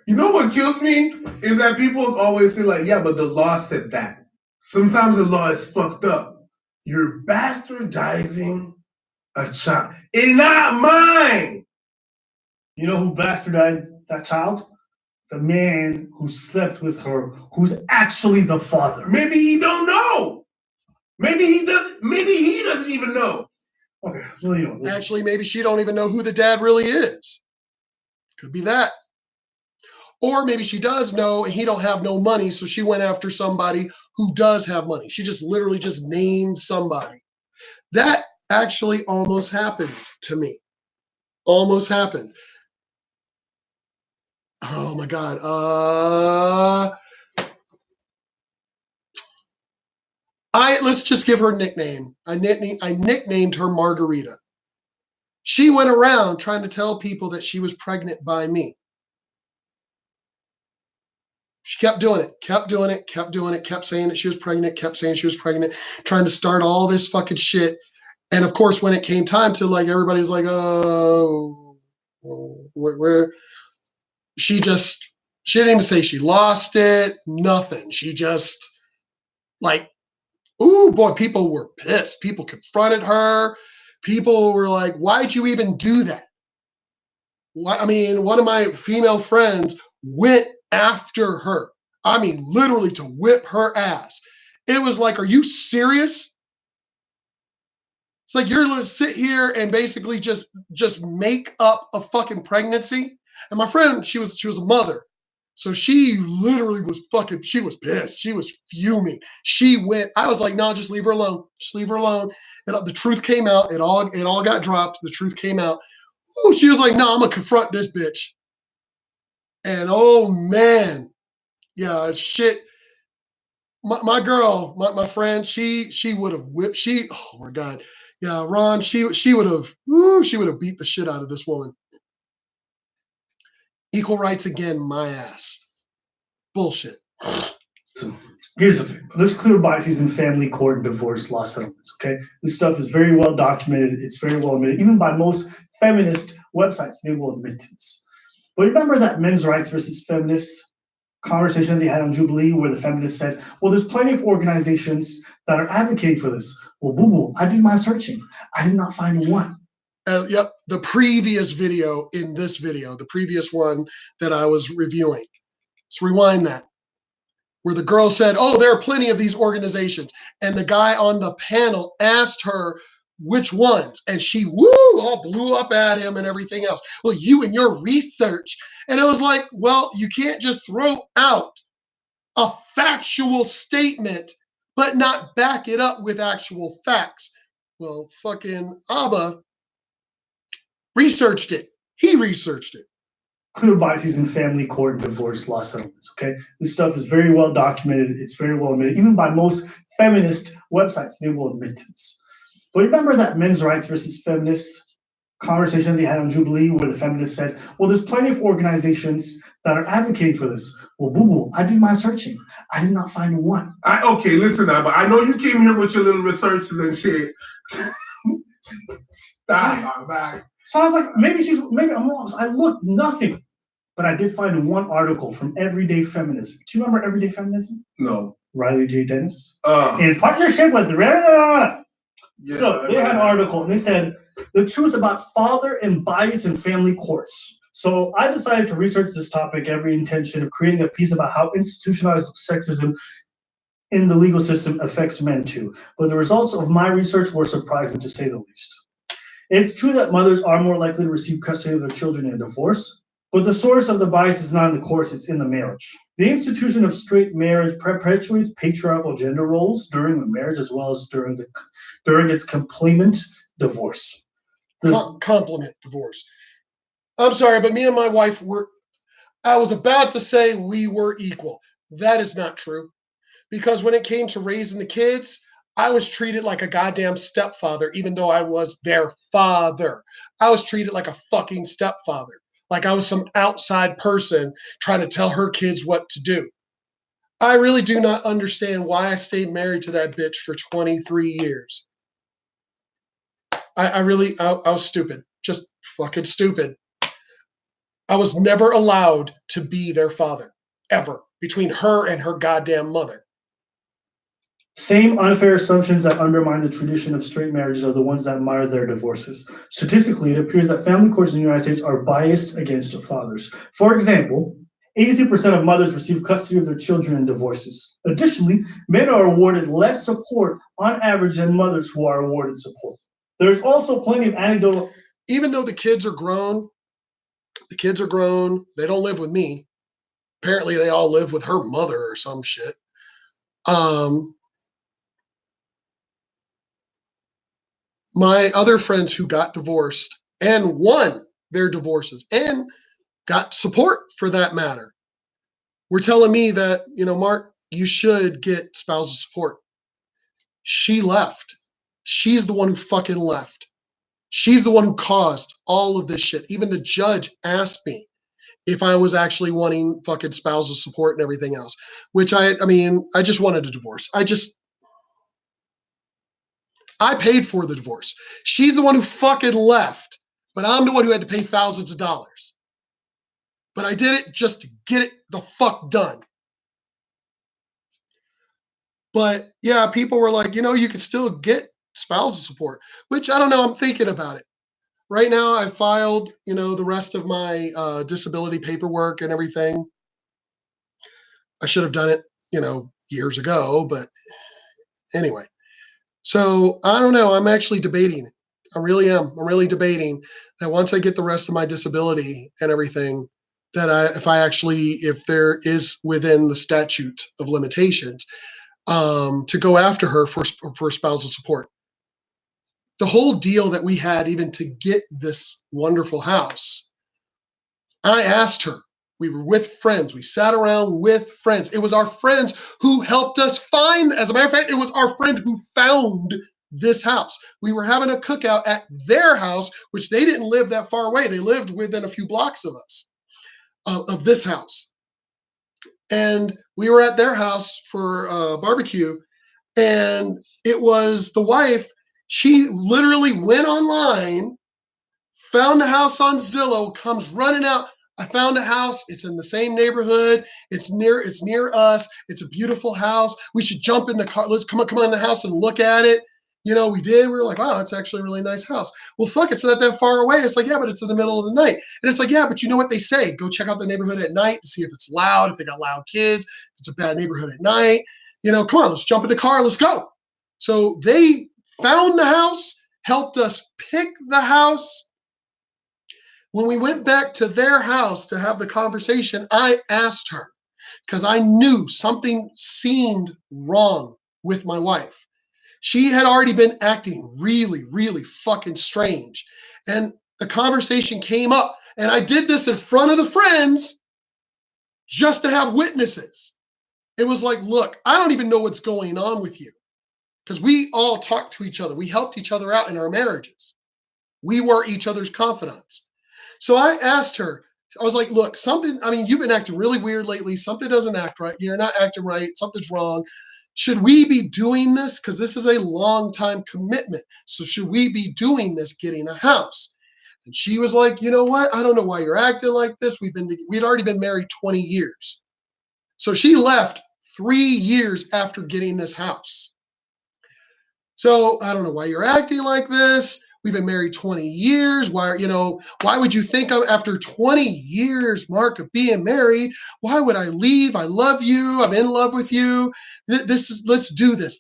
You know what kills me is that people always say like, yeah, but the law said that. Sometimes the law is fucked up. You're bastardizing a child. It's not mine. You know who bastardized that child? The man who slept with her, who's actually the father. Maybe he don't know. Maybe he doesn't even know. Okay, well, you know. Actually, maybe she don't even know who the dad really is. Could be that. Or maybe she does know and he don't have no money, so she went after somebody who does have money. She just literally just named somebody. That actually almost happened to me. Almost happened. Oh my God. Let's just give her a nickname. I nicknamed her Margarita. She went around trying to tell people that she was pregnant by me. She kept doing it, kept saying that she was pregnant, trying to start all this fucking shit. And of course, when it came time to, like, everybody's like, oh, where? She didn't even say she lost it, nothing. She just, like, ooh, boy, people were pissed. People confronted her. People were like, why'd you even do that? I mean, one of my female friends went after her. I mean, literally to whip her ass. It was like, are you serious? It's like you're going to sit here and basically just make up a fucking pregnancy. And my friend, she was a mother. So she literally was she was pissed. She was fuming. I was like, no, just leave her alone. Just leave her alone. And the truth came out. It all got dropped. The truth came out. Ooh, she was like, no, I'm going to confront this bitch. And oh man, yeah, shit. My girl, my friend, she would have whipped, oh my God. Yeah, Ron, she would have beat the shit out of this woman. Equal rights again, my ass. Bullshit. So here's the thing. There's clear biases in family court and divorce law settlements, okay? This stuff is very well documented. It's very well admitted, even by most feminist websites. They will admit this. But remember that men's rights versus feminists conversation they had on Jubilee where the feminists said, well, there's plenty of organizations that are advocating for this. Well, boo-boo, I did my searching. I did not find one. Yep, the previous video in this video, the previous one that I was reviewing. Let's rewind that. Where the girl said, oh, there are plenty of these organizations. And the guy on the panel asked her which ones. And she, all blew up at him and everything else. Well, you and your research. And it was like, well, you can't just throw out a factual statement, but not back it up with actual facts. Well, fucking Abba researched it. He researched it. Clear biases in family court and divorce law settlements, okay? This stuff is very well documented. It's very well admitted, even by most feminist websites. They will admit this. But remember that men's rights versus feminists conversation they had on Jubilee where the feminists said, well, there's plenty of organizations that are advocating for this. Well, boo-boo, I did my searching. I did not find one. Okay, listen now, but I know you came here with your little researches and shit. Stop, back. So I was like, maybe I'm wrong. So I looked, nothing. But I did find one article from Everyday Feminism. Do you remember Everyday Feminism? No. Riley J. Dennis? In partnership with the So they had an article and they said, the truth about father and bias in family courts. So I decided to research this topic, every intention of creating a piece about how institutionalized sexism in the legal system affects men too. But the results of my research were surprising to say the least. It's true that mothers are more likely to receive custody of their children in a divorce, but the source of the bias is not in the courts, it's in the marriage. The institution of straight marriage perpetuates patriarchal gender roles during the marriage as well as during its complement divorce. Complement divorce. I'm sorry, but me and my wife I was about to say we were equal. That is not true. Because when it came to raising the kids, I was treated like a goddamn stepfather, even though I was their father. I was treated like a fucking stepfather. Like I was some outside person trying to tell her kids what to do. I really do not understand why I stayed married to that bitch for 23 years. I was stupid. Just fucking stupid. I was never allowed to be their father, ever, between her and her goddamn mother. Same unfair assumptions that undermine the tradition of straight marriages are the ones that mar their divorces. Statistically, it appears that family courts in the United States are biased against fathers. For example, 82% of mothers receive custody of their children in divorces. Additionally, men are awarded less support on average than mothers who are awarded support. There's also plenty of anecdotal. Even though the kids are grown, they don't live with me. Apparently, they all live with her mother or some shit. My other friends who got divorced and won their divorces and got support for that matter were telling me that, Mark, you should get spousal support. She left. She's the one who fucking left. She's the one who caused all of this shit. Even the judge asked me if I was actually wanting fucking spousal support and everything else, which I just wanted a divorce. I paid for the divorce. She's the one who fucking left, but I'm the one who had to pay thousands of dollars. But I did it just to get it the fuck done. But yeah, people were like, you can still get spousal support, which I don't know. I'm thinking about it. Right now, I filed, the rest of my disability paperwork and everything. I should have done it, years ago, but anyway. So I don't know. I'm actually debating it. I really am. I'm really debating that once I get the rest of my disability and everything, that if there is within the statute of limitations, to go after her for spousal support. The whole deal that we had even to get this wonderful house, I asked her. We were with friends. We sat around with friends. It was our friends who helped us find, as a matter of fact, it was our friend who found this house. We were having a cookout at their house, which they didn't live that far away. They lived within a few blocks of us, of this house. And we were at their house for a barbecue, and it was the wife. She literally went online, found the house on Zillow, comes running out. I found a house. It's in the same neighborhood. It's near us. It's a beautiful house. We should jump in the car. Let's come on in the house and look at it. We did. We were like, wow, it's actually a really nice house. Well, fuck, it's not that far away. It's like, yeah, but it's in the middle of the night. And it's like, yeah, but you know what they say? Go check out the neighborhood at night to see if it's loud, if they got loud kids, if it's a bad neighborhood at night. Come on, let's jump in the car. Let's go. So they found the house, helped us pick the house. When we went back to their house to have the conversation, I asked her because I knew something seemed wrong with my wife. She had already been acting really, really fucking strange. And the conversation came up, and I did this in front of the friends just to have witnesses. It was like, look, I don't even know what's going on with you, because we all talked to each other. We helped each other out in our marriages. We were each other's confidants. So I asked her, I was like, look, you've been acting really weird lately. Something doesn't act right. You're not acting right. Something's wrong. Should we be doing this? Because this is a long time commitment. So should we be doing this, getting a house? And she was like, you know what? I don't know why you're acting like this. We'd already been married 20 years. So she left 3 years after getting this house. So I don't know why you're acting like this. We've been married 20 years. Why would you think after 20 years, Mark, of being married, why would I leave? I love you. I'm in love with you. Let's do this.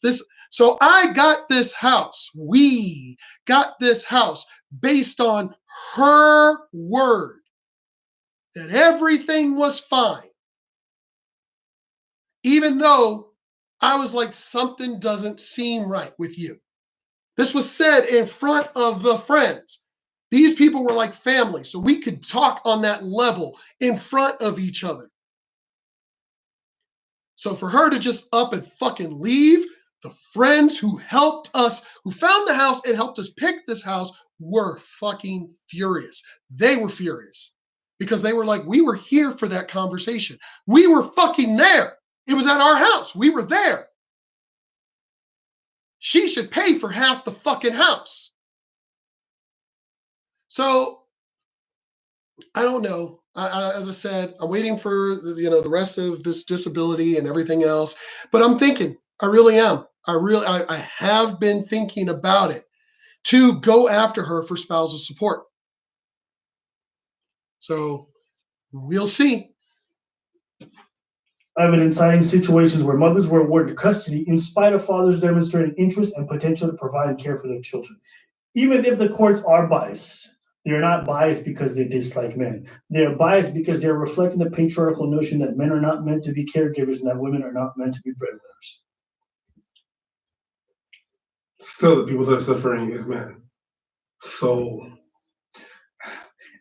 So I got this house. We got this house based on her word that everything was fine. Even though I was like, something doesn't seem right with you. This was said in front of the friends. These people were like family, so we could talk on that level in front of each other. So for her to just up and fucking leave, the friends who helped us, who found the house and helped us pick this house, were fucking furious. They were furious because they were like, we were here for that conversation. We were fucking there. It was at our house. We were there. She should pay for half the fucking house. So I don't know. As I said, I'm waiting for the rest of this disability and everything else. But I'm thinking. I really am. I have been thinking about it to go after her for spousal support. So we'll see. Evidence citing situations where mothers were awarded custody in spite of fathers demonstrating interest and potential to provide care for their children. Even if the courts are biased, they are not biased because they dislike men. They are biased because they are reflecting the patriarchal notion that men are not meant to be caregivers and that women are not meant to be breadwinners. Still, the people that are suffering is men. So,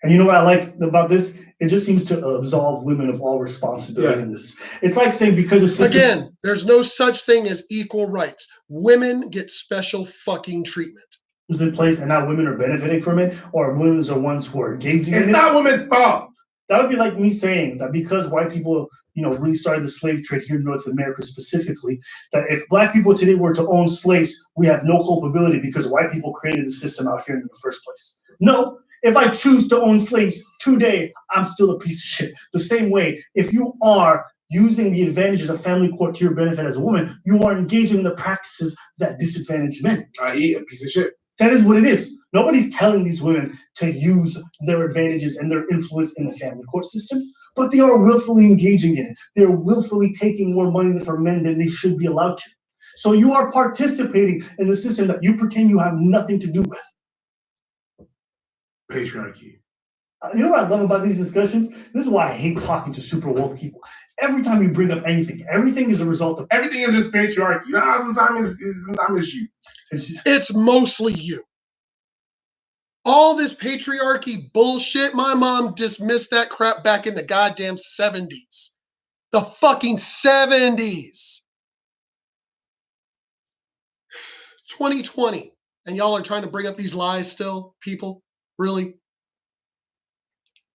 and you know what I like about this? It just seems to absolve women of all responsibility in this. It's like saying because the system, Again, there's no such thing as equal rights. Women get special fucking treatment. was in place and now women are benefiting from it, or women are ones who are engaging in it. it's not women's fault. That would be like me saying that because white people, really started the slave trade here in North America specifically, that if black people today were to own slaves, we have no culpability because white people created the system out here in the first place. No, if I choose to own slaves today, I'm still a piece of shit. The same way, if you are using the advantages of family court to your benefit as a woman, you are engaging in the practices that disadvantage men. I.e. a piece of shit. That is what it is. Nobody's telling these women to use their advantages and their influence in the family court system, but they are willfully engaging in it. They're willfully taking more money from men than they should be allowed to. So you are participating in the system that you pretend you have nothing to do with. Patriarchy. You know what I love about these discussions? This is why I hate talking to super woke people. Every time you bring up anything, everything is a result of everything is just patriarchy. You know how sometimes it's you. It's mostly you. All this patriarchy bullshit, my mom dismissed that crap back in the goddamn 70s. The fucking 70s. 2020. And y'all are trying to bring up these lies still, people? Really?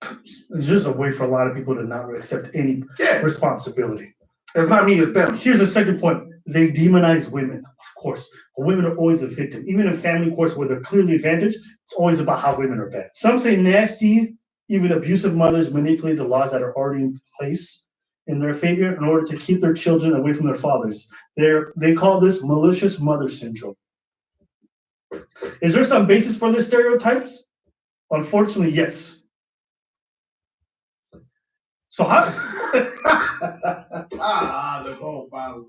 It's just a way for a lot of people to not accept any responsibility. It's not me, it's them. Here's a second point. They demonize women, of course. But women are always a victim. Even in family courts where they're clearly advantaged, it's always about how women are bad. Some say nasty, even abusive mothers manipulate the laws that are already in place in their favor in order to keep their children away from their fathers. They call this malicious mother syndrome. Is there some basis for this stereotypes? Unfortunately, yes. So how? The whole Bible.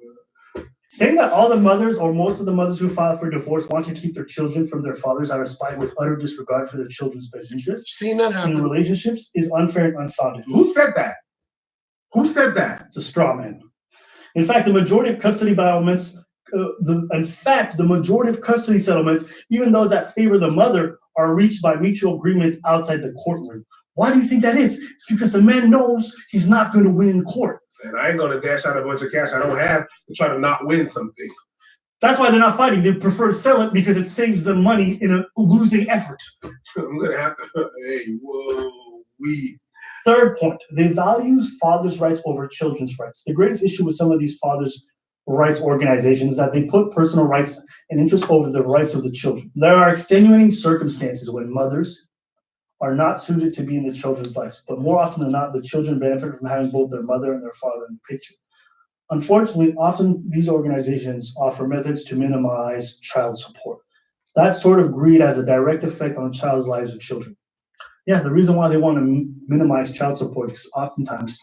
Saying that all the mothers or most of the mothers who file for divorce want to keep their children from their fathers out of spite with utter disregard for their children's best interests Seen that happen in relationships is unfair and unfounded. Who said that? Who said that? It's a straw man. In fact, the majority of custody settlements, even those that favor the mother, are reached by mutual agreements outside the courtroom. Why do you think that is? It's because the man knows he's not going to win in court. And I ain't going to dash out a bunch of cash I don't have to try to not win something. That's why they're not fighting. They prefer to sell it because it saves them money in a losing effort. I'm going to have to, Third point, they value fathers' rights over children's rights. The greatest issue with some of these fathers' rights organizations is that they put personal rights and interests over the rights of the children. There are extenuating circumstances when mothers are not suited to be in the children's lives, but more often than not, the children benefit from having both their mother and their father in the picture. Unfortunately, often these organizations offer methods to minimize child support. That sort of greed has a direct effect on the child's lives of children. Yeah, the reason why they want to minimize child support is oftentimes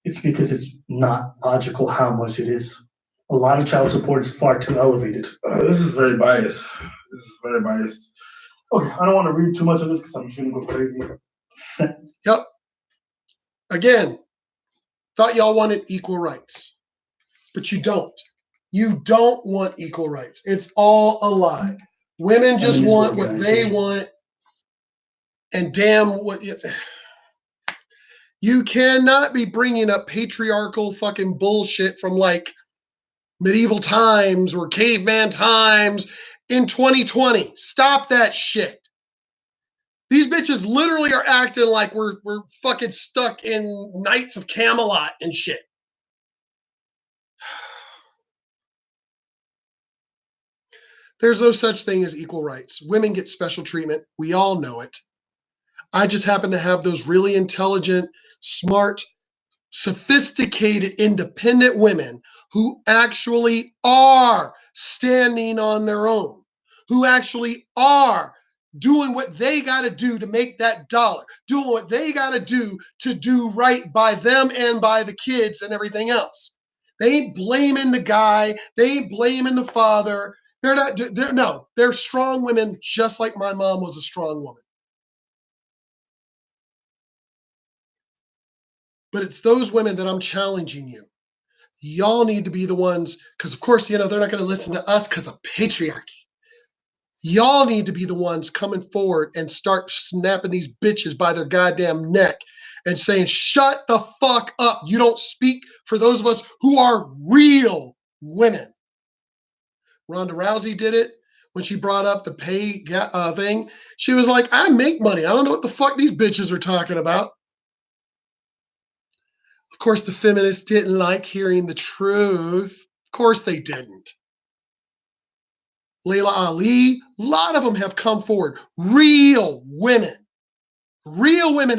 it's because it's not logical how much it is. A lot of child support is far too elevated. This is very biased. Okay, I don't want to read too much of this because I'm just going to go crazy. Yep. Again, thought y'all wanted equal rights, but you don't. You don't want equal rights. It's all a lie. Women just want what they want, and damn what you cannot be bringing up patriarchal fucking bullshit from like medieval times or caveman times in 2020. Stop that shit. These bitches literally are acting like we're fucking stuck in Knights of Camelot and shit. There's no such thing as equal rights. Women get special treatment. We all know it. I just happen to have those really intelligent, smart, sophisticated, independent women who actually are standing on their own, who actually are doing what they got to do to make that dollar, doing what they got to do right by them and by the kids and everything else. They ain't blaming the guy. They ain't blaming the father. They're strong women, just like my mom was a strong woman. But it's those women that I'm challenging you. Y'all need to be the ones, because of course, they're not going to listen to us because of patriarchy. Y'all need to be the ones coming forward and start snapping these bitches by their goddamn neck and saying, shut the fuck up. You don't speak for those of us who are real women. Ronda Rousey did it when she brought up the pay thing. She was like, I make money. I don't know what the fuck these bitches are talking about. Of course, the feminists didn't like hearing the truth. Of course they didn't. Layla Ali, a lot of them have come forward. Real women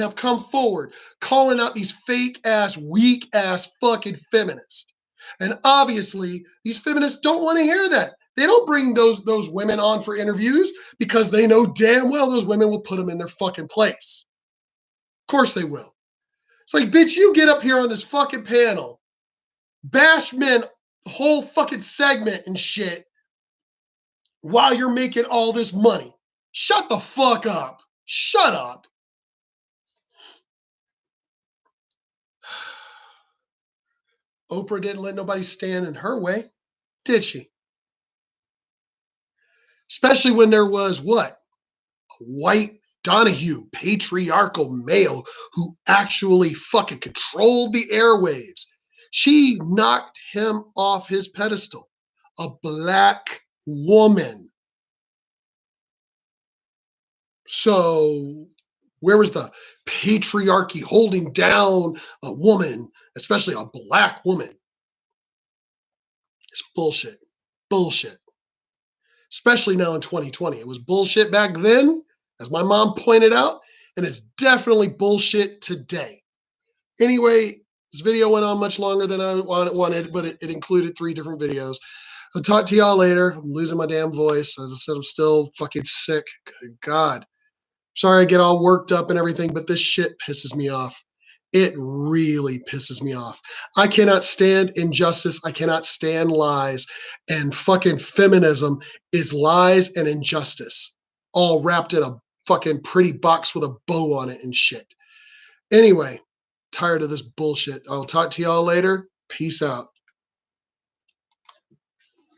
have come forward calling out these fake ass, weak ass fucking feminists. And obviously, these feminists don't want to hear that. They don't bring those women on for interviews because they know damn well those women will put them in their fucking place. Of course they will. It's like, bitch, you get up here on this fucking panel, bash men, the whole fucking segment and shit, while you're making all this money. Shut the fuck up. Shut up. Oprah didn't let nobody stand in her way, did she? Especially when there was what? A white Donahue, patriarchal male who actually fucking controlled the airwaves. She knocked him off his pedestal. A black woman. So where was the patriarchy holding down a woman, especially a black woman? It's bullshit. Bullshit. Especially now in 2020. It was bullshit back then, as my mom pointed out, and it's definitely bullshit today. Anyway, this video went on much longer than I wanted, but it included 3 different videos. I'll talk to y'all later. I'm losing my damn voice. As I said, I'm still fucking sick. Good God. Sorry I get all worked up and everything, but this shit pisses me off. It really pisses me off. I cannot stand injustice. I cannot stand lies. And fucking feminism is lies and injustice, all wrapped in a fucking pretty box with a bow on it and shit. Anyway, tired of this bullshit. I'll talk to y'all later. Peace out.